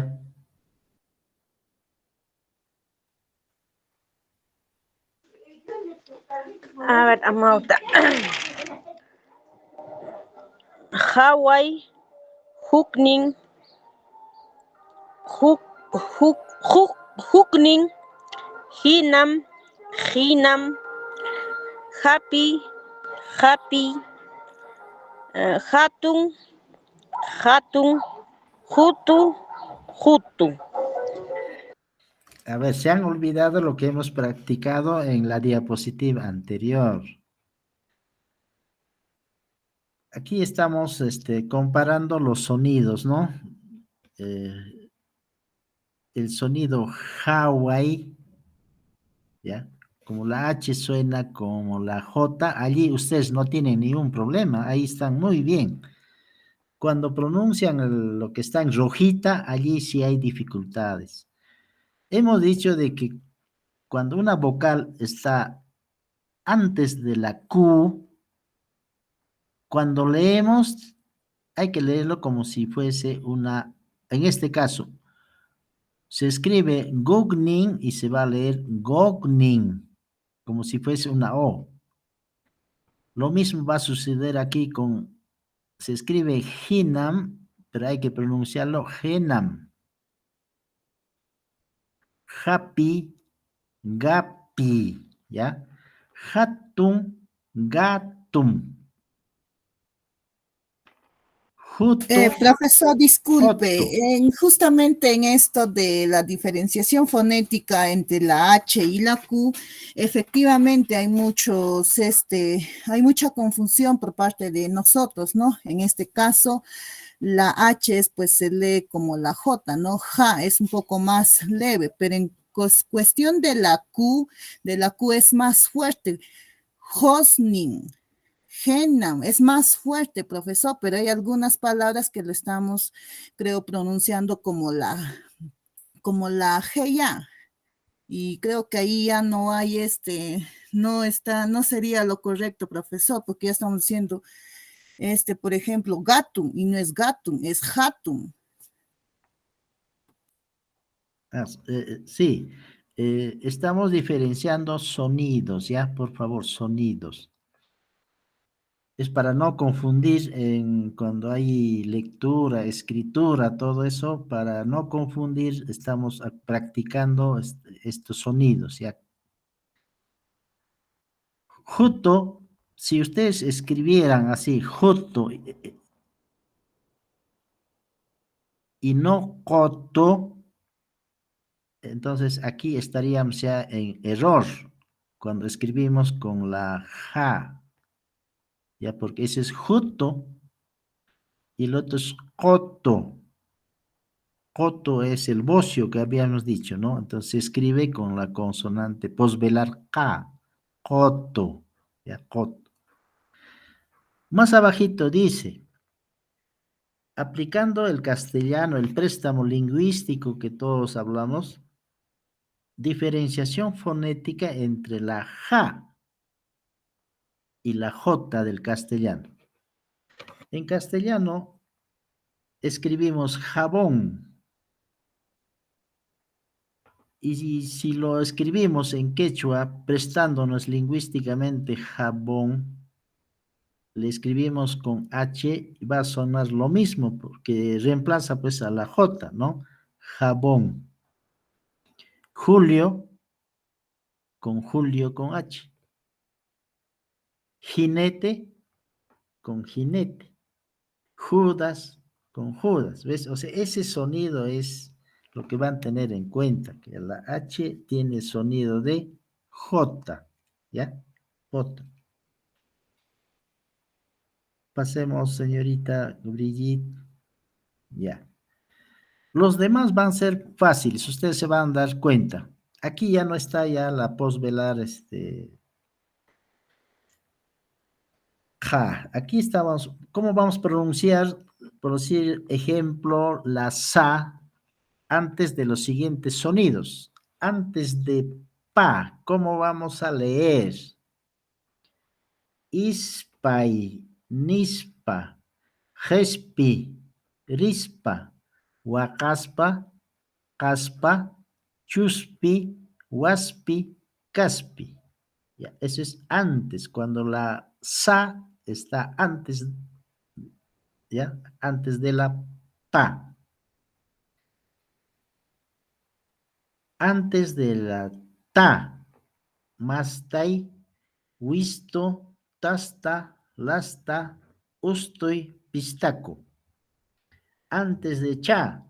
A ver, amauta. Hawái, Huknin, Huknin, Hinam, Hinam, Happy, Happy, Hatun, Hatun, Hutu, Hutu. A ver, se han olvidado lo que hemos practicado en la diapositiva anterior. Aquí estamos comparando los sonidos, ¿no? El sonido Hawái, ¿ya? Como la H suena como la J, allí ustedes no tienen ningún problema, ahí están muy bien. Cuando pronuncian lo que está en rojita, allí sí hay dificultades. Hemos dicho de que cuando una vocal está antes de la Q, cuando leemos, hay que leerlo como si fuese una, en este caso, se escribe Gugnin y se va a leer Gognin, como si fuese una O. Lo mismo va a suceder aquí con, se escribe Hinam, pero hay que pronunciarlo Genam. Happy, Gapi, ¿ya? Hatun, Gatum. Juto, Profesor, disculpe, Joto. justamente en esto de la diferenciación fonética entre la H y la Q, efectivamente hay hay mucha confusión por parte de nosotros, ¿no? En este caso, la H pues se lee como la J, ¿no? Ja es un poco más leve, pero en cuestión de la Q es más fuerte. Hosning. Genam, es más fuerte, profesor, pero hay algunas palabras que lo estamos, creo, pronunciando como la G ya. Y creo que ahí ya no hay no sería lo correcto, profesor, porque ya estamos diciendo, por ejemplo, gatum, y no es gatum, es hatum. Sí, estamos diferenciando sonidos, ¿ya? Por favor, sonidos. Es para no confundir cuando hay lectura, escritura, todo eso, para no confundir, estamos practicando estos sonidos, ¿ya? Juto, si ustedes escribieran así, juto, y no coto, entonces aquí estaríamos ya en error cuando escribimos con la ja, ya, porque ese es juto y el otro es coto. Coto es el bocio que habíamos dicho, ¿no? Entonces se escribe con la consonante posvelar K, coto, ya, coto. Más abajito dice, aplicando el castellano, el préstamo lingüístico que todos hablamos, diferenciación fonética entre la J y la J del castellano. En castellano escribimos jabón. Y si lo escribimos en quechua, prestándonos lingüísticamente jabón, le escribimos con H y va a sonar lo mismo, porque reemplaza pues a la J, ¿no? Jabón. Julio con H. Jinete con jinete. Judas con Judas, ¿ves? O sea, ese sonido es lo que van a tener en cuenta, que la H tiene sonido de J, ¿ya? J. Pasemos, señorita Brigitte. Ya. Los demás van a ser fáciles, ustedes se van a dar cuenta. Aquí ya no está ya la posvelar, ja. Aquí estamos, ¿cómo vamos a pronunciar? Por decir ejemplo, la sa antes de los siguientes sonidos. Antes de pa, ¿cómo vamos a leer? Ispai, nispa, gespi, rispa, wakaspa, caspa, chuspi, waspi, caspi. Ya, eso es antes, cuando la sa está antes, ya, antes de la pa. Antes de la ta, mastai, wisto, tasta, lasta, ustoy, pistaco. Antes de cha,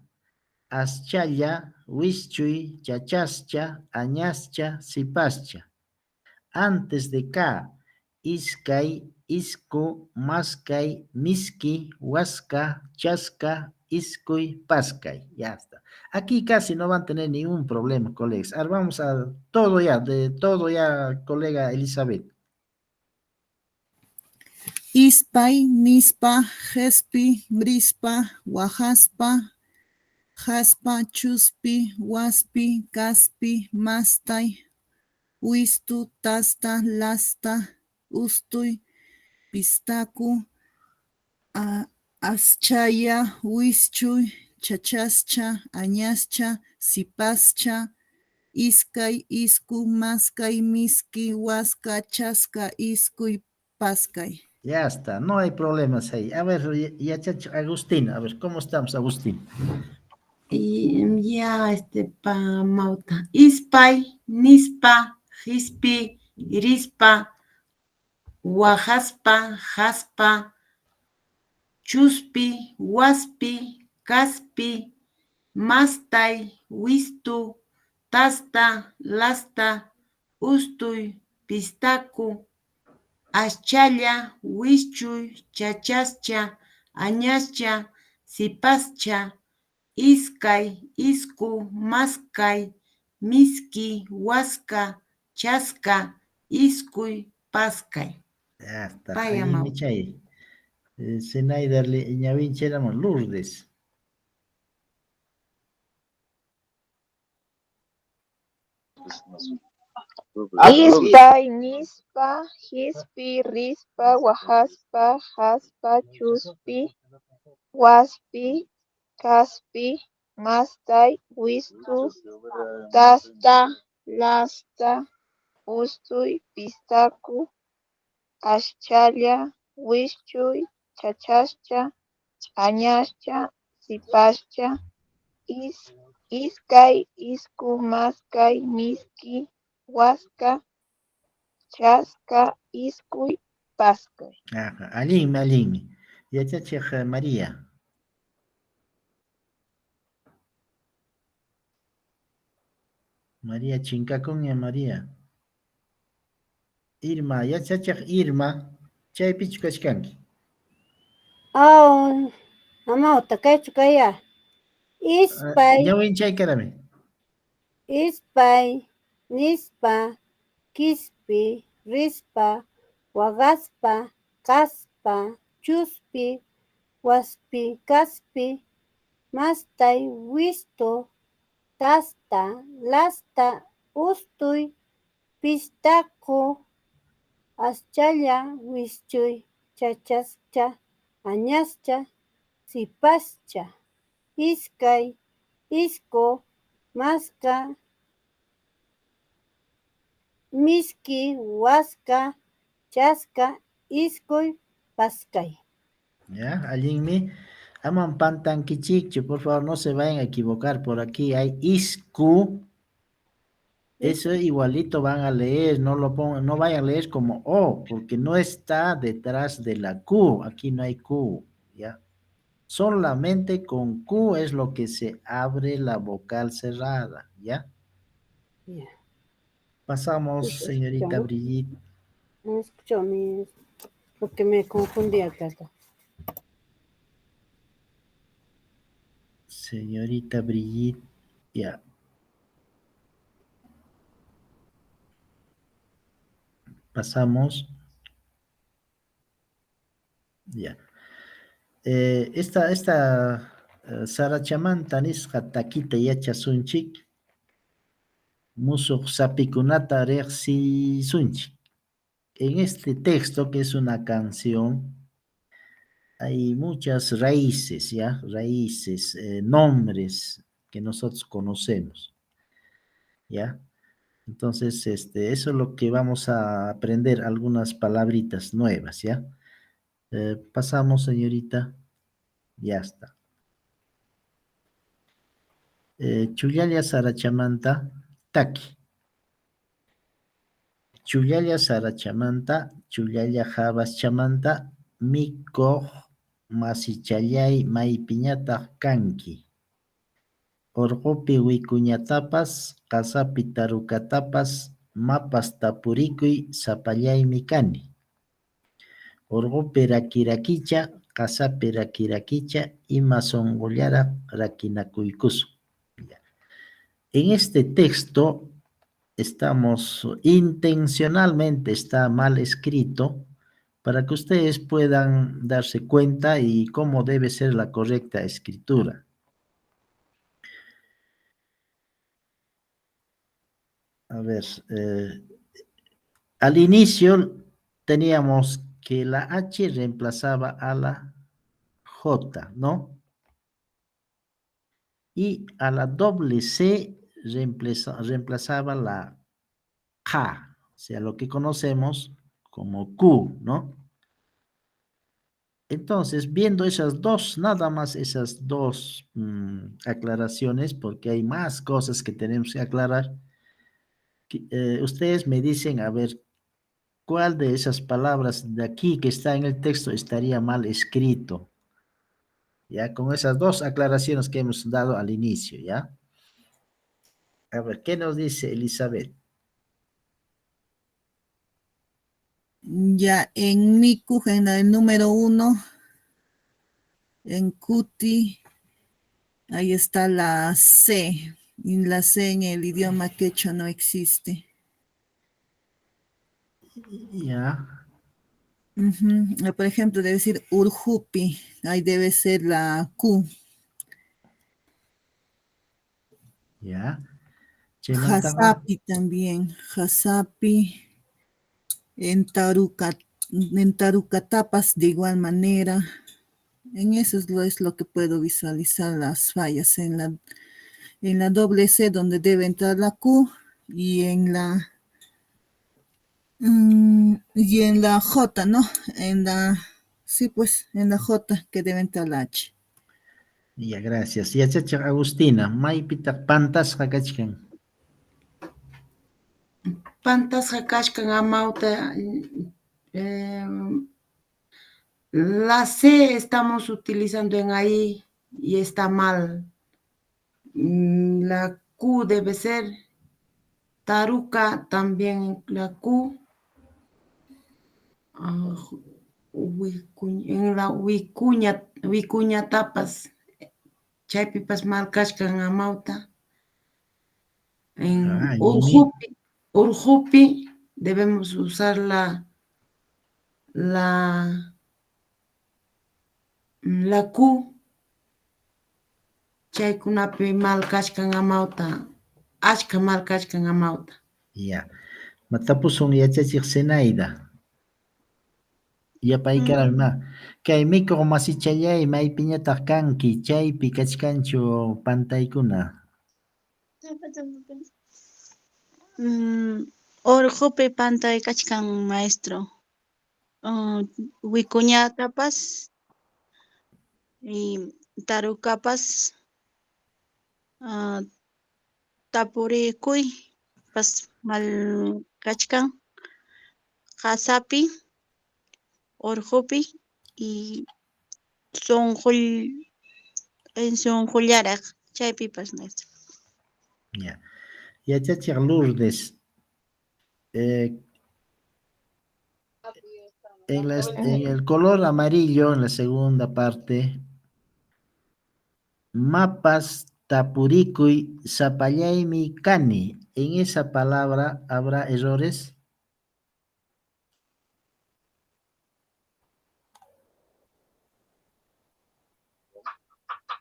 aschaya, wischuy, chachascha, añascha, sipascha. Antes de ka, iskay, isco, mascay, miski, huasca, chasca, iscuy, pascay. Ya está. Aquí casi no van a tener ningún problema, colegas. Ahora vamos a de todo ya, colega Elizabeth. Ispay, nispa, gespi, brispa, wajaspa, jaspa, chuspi, waspi, caspi, mastay, wistu, tasta, lasta, ustuy, pistaku, aschaya, wischuy, chachascha, añascha, sipascha, iskay, isku, maskay, miski, waska, chaska, iskuy, paskay. Ya está, no hay problemas ahí. A ver, ya, Agustín, a ver, ¿cómo estamos, Agustín? Ya, Mauta. Ispay, nispa, hispi, irispa, wajaspa, jaspa, chuspi, waspi, caspi, mastay, wistu, tasta, lasta, ustuy, pistaku, aschalla, wischuy, chachascha, añascha, sipascha, iskay, isku, maskay, miski, waska, chaska, iskuy, paskay. Ya está, Vaya, allí me Mau. chay. Zenaida ñawinchéramos Lourdes. Ispay, nispa, hispi, rispa, wajaspa, jaspa, chuspi, waspi, caspi, mastay, wistu, tasta, lasta, ustuy, pistaku, aschalla, wischuy, chachascha, añascha, sipascha, iskay, isku, maskay, miski, waska, chaska, iskuy, paskay. Ajá, allí. Ya María. María Chincacuña María. Irma, ya Irma. Chay pichukashkanki. Oh, amauta kaychukaya. Ispay, Ñawinchay karami. ispay, nispa, kispi, rispa, wagaspa, kaspa, chuspi, waspi, kaspi, mastay, wisto, tasta, lasta, ustuy, pistaku, aschalla, wischuy, chachascha, añascha, sipascha, iskay, isku, maska, miski, waska, chaska, iskuy, paskay. Ya, allí aman pantankichikchu, por favor, no se vayan a equivocar. Por aquí hay isku. Eso igualito van a leer, no lo pongan, no vayan a leer como O, porque no está detrás de la Q. Aquí no hay Q, ¿ya? Solamente con Q es lo que se abre la vocal cerrada, ¿ya? Ya. Pasamos, señorita ¿Escuchamos? Brigitte. No escucho porque me confundí acá. Señorita Brigitte, ya. Pasamos. Ya. Esta Sarachamanta nisqa takita yachasunchik, musuq sapikunata riqsisunchik. En este texto, que es una canción, hay muchas raíces, ¿ya? Raíces, nombres que nosotros conocemos, ¿ya? Entonces, eso es lo que vamos a aprender, algunas palabritas nuevas, ¿ya? Pasamos, señorita. Ya está. Chullalla Sarachamanta, Taki. Chullalla Sarachamanta, Chullalla Javas Chamanta, Miko Masichallay Maipiñata Kanki. Orgopi Wikuñatapas, Kasapi Tarukatapas, Mapas Tapurikuy, Sapallay Mikani. Orgopi Rakirakicha, Kasapi Rakirakicha, Ima Songollara Rakinakuykusu. En este texto intencionalmente está mal escrito para que ustedes puedan darse cuenta y cómo debe ser la correcta escritura. A ver, al inicio teníamos que la H reemplazaba a la J, ¿no? Y a la doble C reemplazaba la K, o sea, lo que conocemos como Q, ¿no? Entonces, viendo esas dos, nada más esas dos aclaraciones, porque hay más cosas que tenemos que aclarar, ustedes me dicen, a ver, ¿cuál de esas palabras de aquí que está en el texto estaría mal escrito? Ya, con esas dos aclaraciones que hemos dado al inicio, ¿ya? A ver, ¿qué nos dice Elizabeth? Ya en Miku, en el número 1, en Kuti, ahí está la C. Y la C en el idioma quechua no existe. Ya, Por ejemplo, debe decir Urjupi, ahí debe ser la Q. ya. Chaymantaqa, Hasapi también, Hasapi, en Tarucatapas de igual manera. En eso es lo que puedo visualizar las fallas en la doble C donde debe entrar la Q y y en la J, ¿no? Sí, pues, en la J que debe entrar la H. ya, gracias. Ya, chacha Agustina, maypita pantas hakachkan. Pantas hakashkan amauta. La C estamos utilizando en ahí y está mal. La Q debe ser Taruca, también la Q. En la Wikuña tapas. Chaypipas mal kashkan amauta. En Yumi, Urjupi debemos usar la Q. Chaykunapi mal kashkan amauta. Ashka mal kashkan amauta. ya. Matapusun yachachik Zenaida. Ya paykarama. Kay mikuq masichallay maypiñataq kanki, chaypi kachkanchu pantaykuna. Urqupi pantay kachkan maestro. Wikuñatapas y tarukapas tapurikuy pas mal kachkan qasapi urqupi y sunqullaraq chaypipas maestro. Ya. Yachachik Lourdes. Eh, en el color amarillo, en la segunda parte, mapas tapurikuy sapallaymi kani. En esa palabra habrá errores.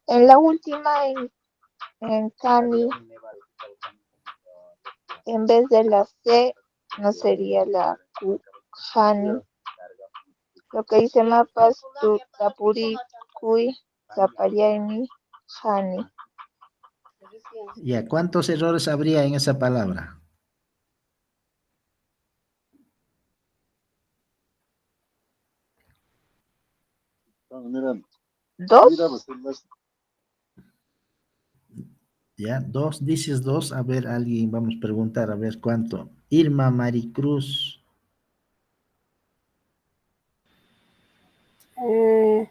En la última, en Cani, en vez de la C, no sería la Q, Hani. Lo que dice mapas, tu tapurikuy, zapallaymi, Hani. Ya, ¿cuántos errores habría en esa palabra? ¿Dos? Ya, dos, dices dos. A ver, alguien, vamos a preguntar, a ver cuánto. Irma Maricruz. En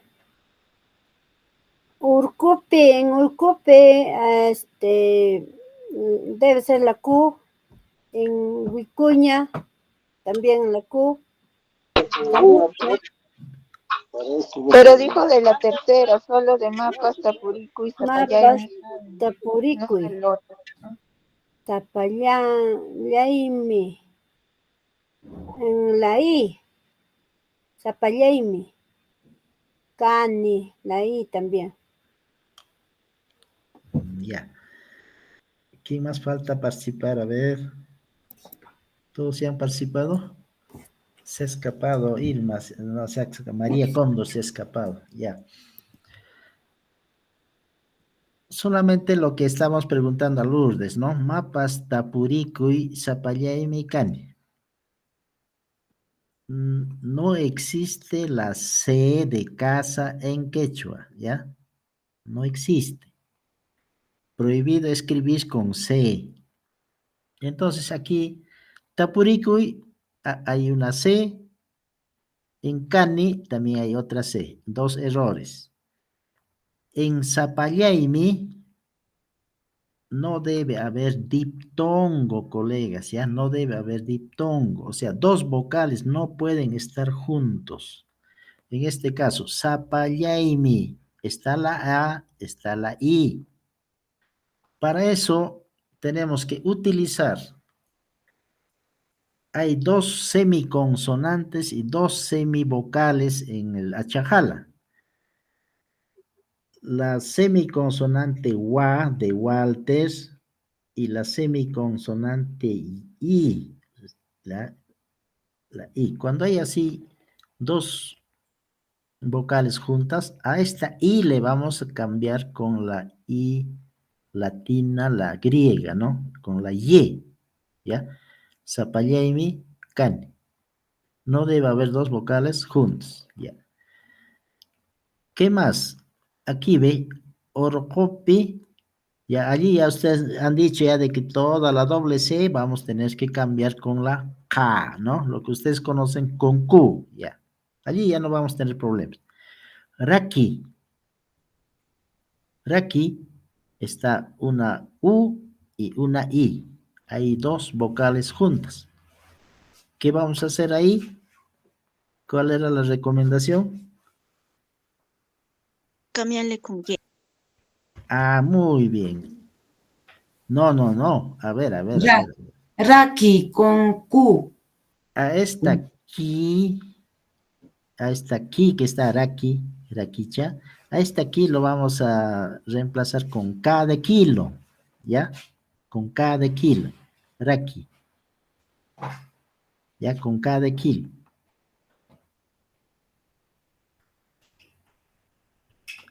Urcupe, debe ser la Q. En Vicuña, también la Q. Pero dijo de la tercera, solo de mapas, tapuricuy, Mapas, zapallaymi, no tapuricuy, el otro. tapallaymi. En la I, zapallaymi. Cani, la I también. Ya. ¿Quién más falta participar? A ver. ¿Todos se han participado? Se ha escapado Irma, no, María Cóndor se ha escapado, ya. Solamente lo que estamos preguntando a Lourdes, ¿no? Mapas tapuricuy sapallaymi kani. No existe la C de casa en quechua, ¿ya? No existe. Prohibido escribir con C. Entonces aquí, tapuricuy, hay una C. En cani también hay otra C. Dos errores. En sapallaymi no debe haber diptongo, colegas, ¿ya? No debe haber diptongo. O sea, dos vocales no pueden estar juntos. En este caso, sapallaymi, está la A, está la I. Para eso tenemos que utilizar, hay dos semiconsonantes y dos semivocales en el achajala. La semiconsonante wa de Walter y la semiconsonante I, la I. Cuando hay así dos vocales juntas, a esta I le vamos a cambiar con la I latina, la griega, ¿no? Con la Y, ¿ya? Sapallaymi, kani. No debe haber dos vocales juntos, ¿ya? ¿Qué más? Aquí ve, orcopi. Ya allí ya ustedes han dicho ya de que toda la doble C vamos a tener que cambiar con la K, ¿no? Lo que ustedes conocen con Q, ya. Allí ya no vamos a tener problemas. Raki. Raki está una U y una I. Hay dos vocales juntas. ¿Qué vamos a hacer ahí? ¿Cuál era la recomendación? Cambiarle con Y. Ah, muy bien. No. A ver. Raki con Q. A esta aquí que está Raki, Rakicha, a esta aquí lo vamos a reemplazar con K de kilo, ¿ya? Con K de kilo, Raki. ¿Ya? Con K de kilo.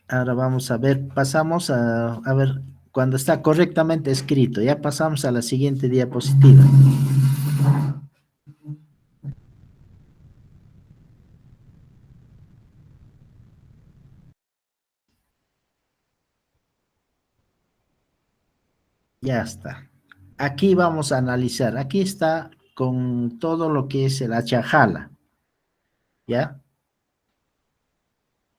Ahora vamos a ver, pasamos a ver, cuando está correctamente escrito, ya pasamos a la siguiente diapositiva. Ya está. Aquí vamos a analizar. Aquí está con todo lo que es el achajala. ¿Ya?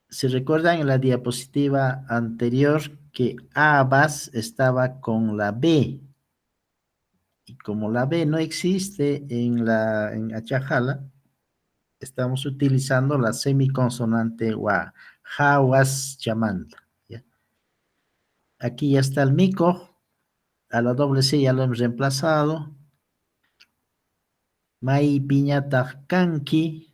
Si recuerdan en la diapositiva anterior que Abas estaba con la B. Y como la B no existe en achajala, estamos utilizando la semiconsonante wa. Jawas chamanta. ¿Ya? Aquí ya está el mico. A la doble C ya lo hemos reemplazado. Mai piñata kanki.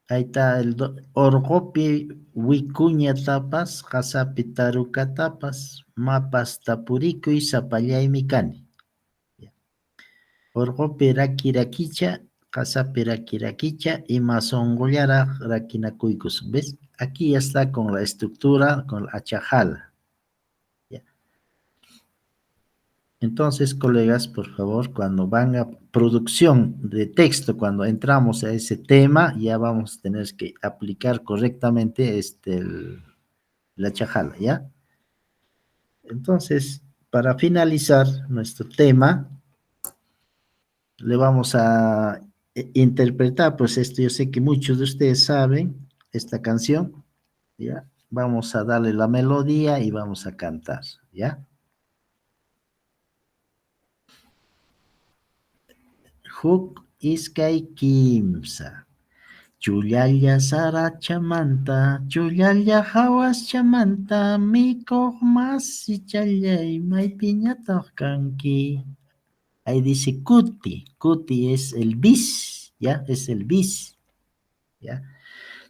Ahí está el orgopi wikuña tapas, hasapi taruka tapas, mapas tapurico y sapallaymi kani. Orgopi rakirakicha, hasapi rakirakicha y masongollara rakinakuykus. ¿Ves? Aquí ya está con la estructura, con la achajala. Entonces, colegas, por favor, cuando van a producción de texto, cuando entramos a ese tema, ya vamos a tener que aplicar correctamente la chajala, ¿ya? Entonces, para finalizar nuestro tema, le vamos a interpretar, pues esto yo sé que muchos de ustedes saben, esta canción, ¿ya? Vamos a darle la melodía y vamos a cantar, ¿ya? Huk iskay kimsa, chullalla sarachamanta, chullalla hawaschamanta, mikoq masichallay, maypiñataq kanki. Ahí dice cuti es el bis, ¿ya? Es el bis, ¿ya?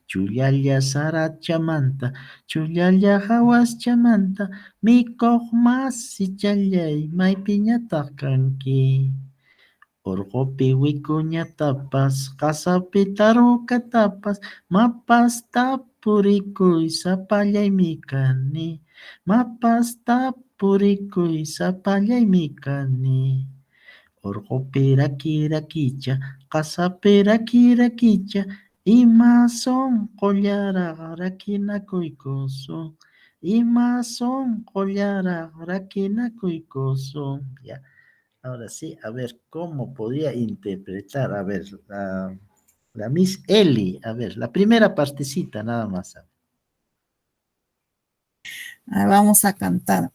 Chullalla sarachamanta, chullalla hawaschamanta, mikoq masichallay, maypiñataq kanki. Urqupi wikuñatapas, qasapi tarukatapas, mapasta purikuy sapallaymi kani, mapasta purikuy sapallaymi kani. Urqupi raki rakicha, qasapi raki rakicha, ima sonqollaraq rakinakuykusun, ima sonqollaraq rakinakuykusun. Ya. Ahora sí, a ver, ¿cómo podría interpretar? A ver, la Miss Eli, a ver, la primera partecita nada más. Vamos a cantar.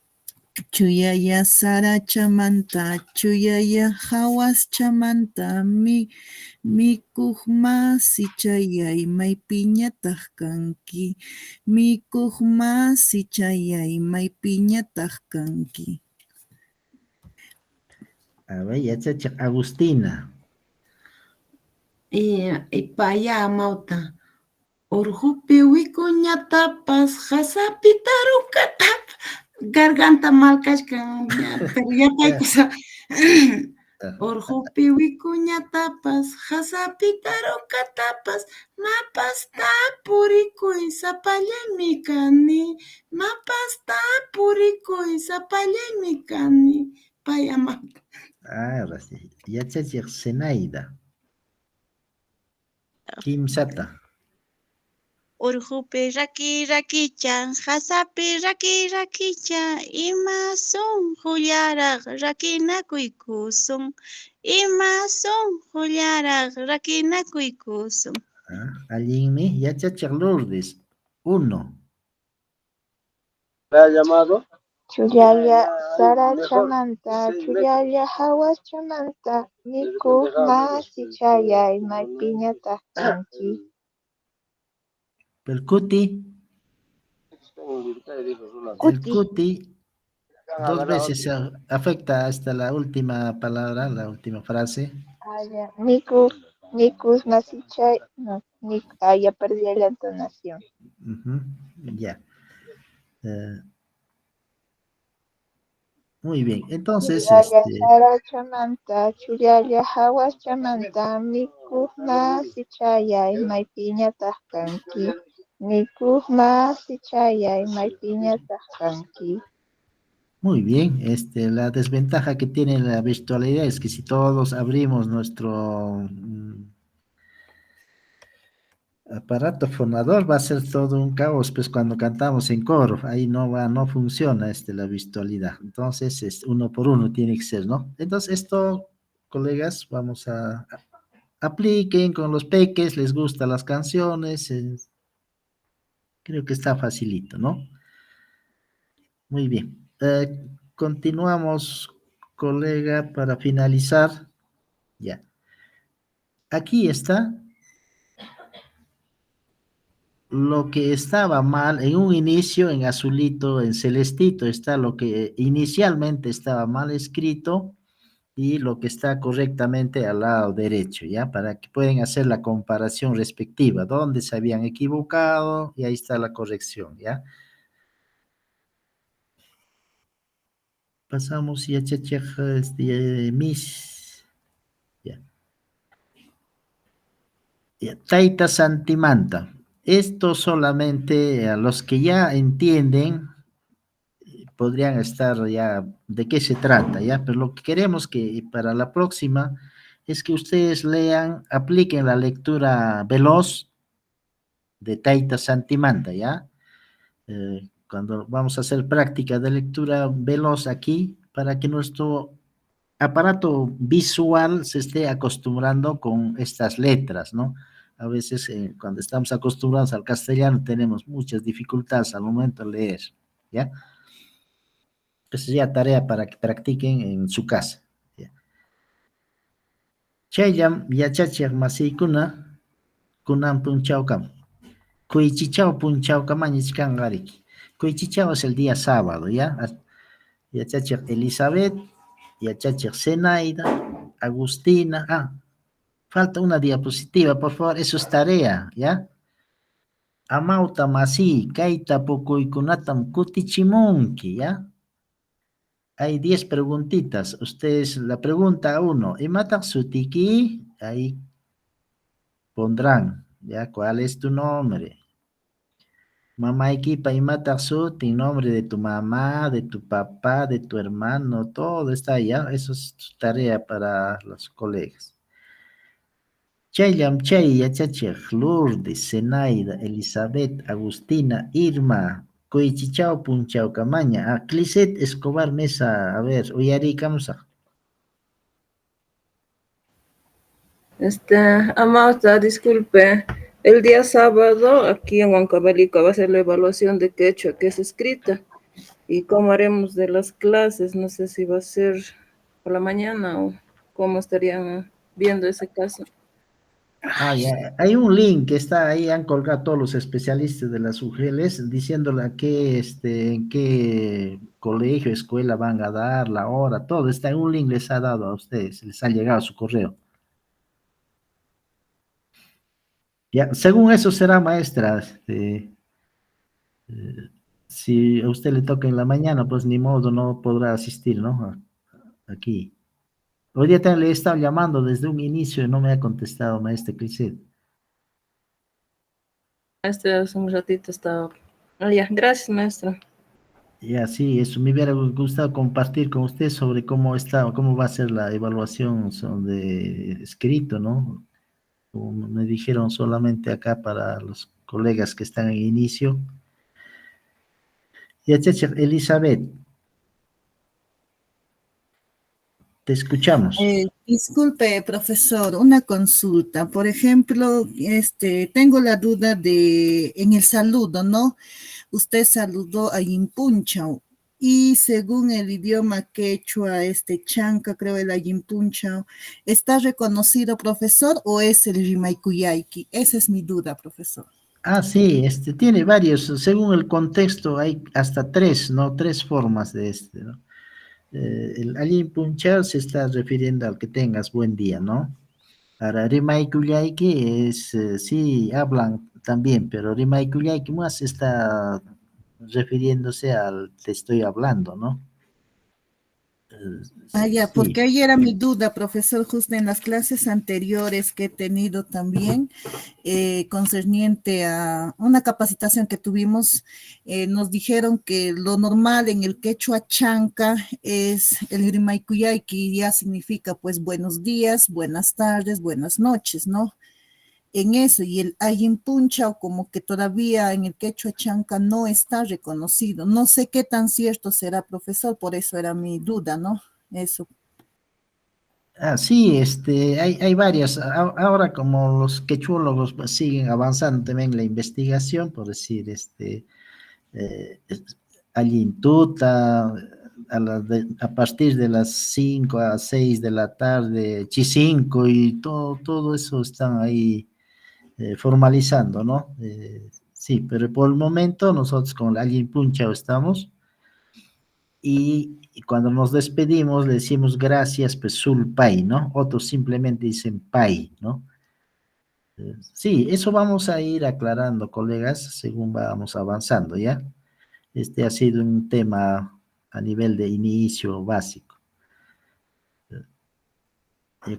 Chuyaya sarachamanta, chuyaya hawaschamanta, mikuq masichayay maypiñataq kanki, mikuq masichayay maypiñataq kanki. A ver, ya Agustina. Paya Mauta. Urqupi wikuñatapas, qasapi tarukatapas, garganta mal kashkan, pero ya paykusa. Urqupi wikuñatapas, qasapi tarukatapas, mapasta purikuy sapallaymi kani, mapasta purikuy sapallaymi kani. Paya Mauta. Ahora sí, ya Zenaida. Kimsata. Urqupi rakichan, qasapi rakichan, ima sonqollaraq rakinakuykusun, ima sonqollaraq rakinakuykusun. Allinmi, ya Lourdes. 1. Chuyalla sarachamanta, chuyalla hawaschamanta, mikuq masichayay maypiñataq kanki. Percuti. El cuti 2 veces se afecta hasta la última palabra, la última frase. Mikuq masichay, no, ya perdí la entonación. Ya. Muy bien, entonces. Chuyalla sarachamanta, chuyalla hawaschamanta, mikuq masichayay maypiñataq kanki. Mikuq masichayay maypiñataq kanki. Muy bien, la desventaja que tiene la virtualidad es que si todos abrimos nuestro aparato fonador va a ser todo un caos, pues cuando cantamos en coro, ahí no funciona la virtualidad. Entonces, uno por uno tiene que ser, ¿no? Entonces, esto, colegas, vamos a apliquen con los peques, les gustan las canciones, creo que está facilito, ¿no? Muy bien. Continuamos, colega, para finalizar. Ya. Aquí está lo que estaba mal en un inicio, en azulito, en celestito, está lo que inicialmente estaba mal escrito y lo que está correctamente al lado derecho, ¿ya? Para que puedan hacer la comparación respectiva, dónde se habían equivocado, y ahí está la corrección, ¿ya? Pasamos ya Miss. Ya. Taita Santimanta. Esto solamente a los que ya entienden podrían estar ya de qué se trata, ¿ya? Pero lo que queremos que para la próxima es que ustedes lean, apliquen la lectura veloz de Taita Santimanta, ¿ya? Cuando vamos a hacer práctica de lectura veloz aquí, para que nuestro aparato visual se esté acostumbrando con estas letras, ¿no? A veces cuando estamos acostumbrados al castellano tenemos muchas dificultades al momento de leer, ¿ya? Esa es ya tarea para que practiquen en su casa. Chayllam yachachiq masiykuna kunan punchawkam. Kuychichaw punchawkamañich kanqariki. Kuychichaw es el día sábado, ¿ya? Yachachiq Elizabeth, yachachiq Zenaida, Agustina. Falta una diapositiva, por favor, eso es tarea, ¿ya? Amauta masi, kaita pukuykunatam kutichimunki, ¿ya? Hay 10 preguntitas. Ustedes, la pregunta 1, ¿Imatak sutiki? Ahí pondrán, ¿ya? ¿Cuál es tu nombre? Mamaiki Paimata Suti, nombre de tu mamá, de tu papá, de tu hermano, todo está allá. Eso es tu tarea para los colegas. Chayam Chay, Yachachej, Lourdes, Zenaida, Elizabeth, Agustina, Irma, Coichichao, Punchao, Camaña, Clisset Escobar Mesa, a ver, Uyari Kamsa. Amauta, disculpe, el día sábado aquí en Huancavelica va a ser la evaluación de quechua que es escrita y cómo haremos de las clases, no sé si va a ser por la mañana o cómo estarían viendo ese caso. Ya. Hay un link que está ahí, han colgado todos los especialistas de las UGELs diciéndole a qué, en qué colegio, escuela van a dar, la hora, todo está en un link, les ha dado a ustedes, les ha llegado a su correo. Ya, según eso será maestra, si a usted le toca en la mañana, pues ni modo, no podrá asistir, ¿no? Aquí. Hoy día también le he estado llamando desde un inicio y no me ha contestado, maestra Crisel. Hace un ratito estaba. Ya, gracias, maestra. Ya, sí, eso me hubiera gustado compartir con usted sobre cómo está, cómo va a ser la evaluación de escrito, ¿no? Como me dijeron solamente acá para los colegas que están en inicio. Ya, Cheche, Elizabeth, te escuchamos. Disculpe, profesor, una consulta. Por ejemplo, tengo la duda en el saludo, ¿no? Usted saludó a Yimpunchau y según el idioma quechua, chanca, creo el Ayimpunchau, ¿está reconocido, profesor, o es el Rimaikuyayki? Esa es mi duda, profesor. Sí, tiene varios, según el contexto hay hasta tres, ¿no? Tres formas de ¿no? El Allin Punchar se está refiriendo al que tengas buen día, ¿no? Ahora, Rimaikuyayki es, sí, hablan también, pero Rimaikuyayki más está refiriéndose al te estoy hablando, ¿no? Ya, Sí. porque ahí era mi duda, profesor, justo en las clases anteriores que he tenido también, concerniente a una capacitación que tuvimos, nos dijeron que lo normal en el quechua chanca es el Rimaikuyayki, ya significa pues buenos días, buenas tardes, buenas noches, ¿no? En eso, y el Ayimpunchau como que todavía en el quechua chanca no está reconocido. No sé qué tan cierto será, profesor, por eso era mi duda, ¿no? Eso. Sí, hay varias. Ahora como los quechuólogos pues, siguen avanzando también en la investigación, por decir, Allintuta, a partir de las 5 a 6 de la tarde, Chicinco y todo eso están ahí formalizando, ¿no? Sí, pero por el momento nosotros con Allinpunchau estamos y cuando nos despedimos le decimos gracias, pues Sulpay, ¿no? Otros simplemente dicen Pay, ¿no? Sí, eso vamos a ir aclarando, colegas, según vamos avanzando, ¿ya? Este ha sido un tema a nivel de inicio básico.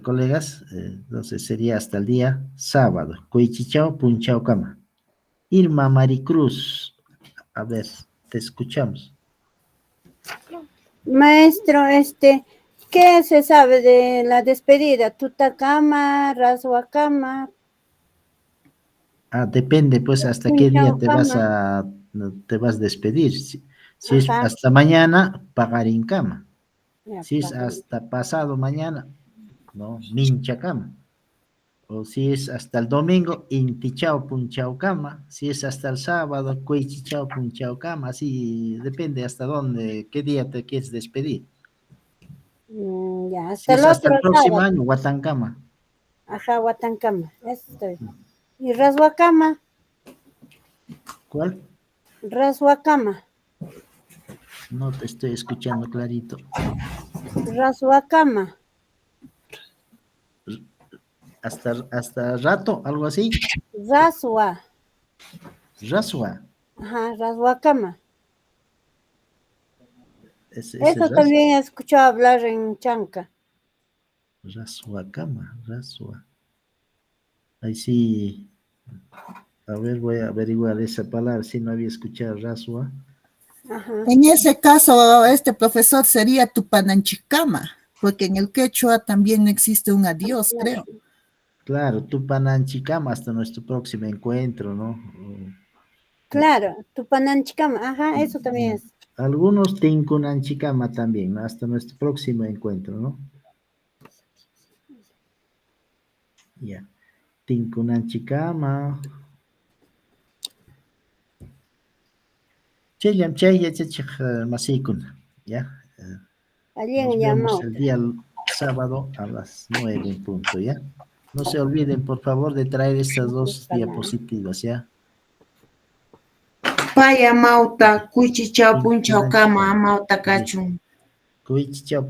Colegas, entonces sería hasta el día sábado. Coichichao, punchao, cama. Irma Maricruz, a ver, te escuchamos. Maestro, ¿qué se sabe de la despedida? Tutacama, Rashuacama. Depende, pues, hasta qué día te vas a despedir. Si es hasta mañana, pagar en cama. Si es hasta pasado mañana, no, mincha cama. O si es hasta el domingo, intichao punchao cama. Si es hasta el sábado, cuichichao punchao cama. Así depende hasta dónde, qué día te quieres despedir. Ya, Si hasta es el hasta el otro próximo sábado. año, Huatancama. Ajá, Huatancama. Estoy. ¿Y Rashuacama? ¿Cuál? Rashuacama. No te estoy escuchando clarito. Rashuacama. Hasta rato, algo así. Rasua. Rasua. Ajá, Rashuacama. ese Eso también he escuchado hablar en Chanca. Rasua cama, rasua. Ahí sí, a ver, voy a averiguar esa palabra, si no había escuchado rasua. Ajá. En ese caso, este profesor sería Tupananchikama, porque en el quechua también existe un adiós, creo. Claro, Tupananchikama, hasta nuestro próximo encuentro, ¿no? Claro, Tupananchikama, ajá, eso también es. Algunos Tinkunanchikama también, ¿no? Hasta nuestro próximo encuentro, ¿no? Ya. Tinkunanchikama. Chayam chaya chachik masikun, ¿ya? Allí Nos en vemos Yamauta. el día sábado a las 9 en punto, ¿ya? No se olviden, por favor, de traer estas dos diapositivas, ¿ya? Paya Mauta, Cuchichau Punchau Kama, Tinkunanchikama. Mauta Cachun. Kuichichau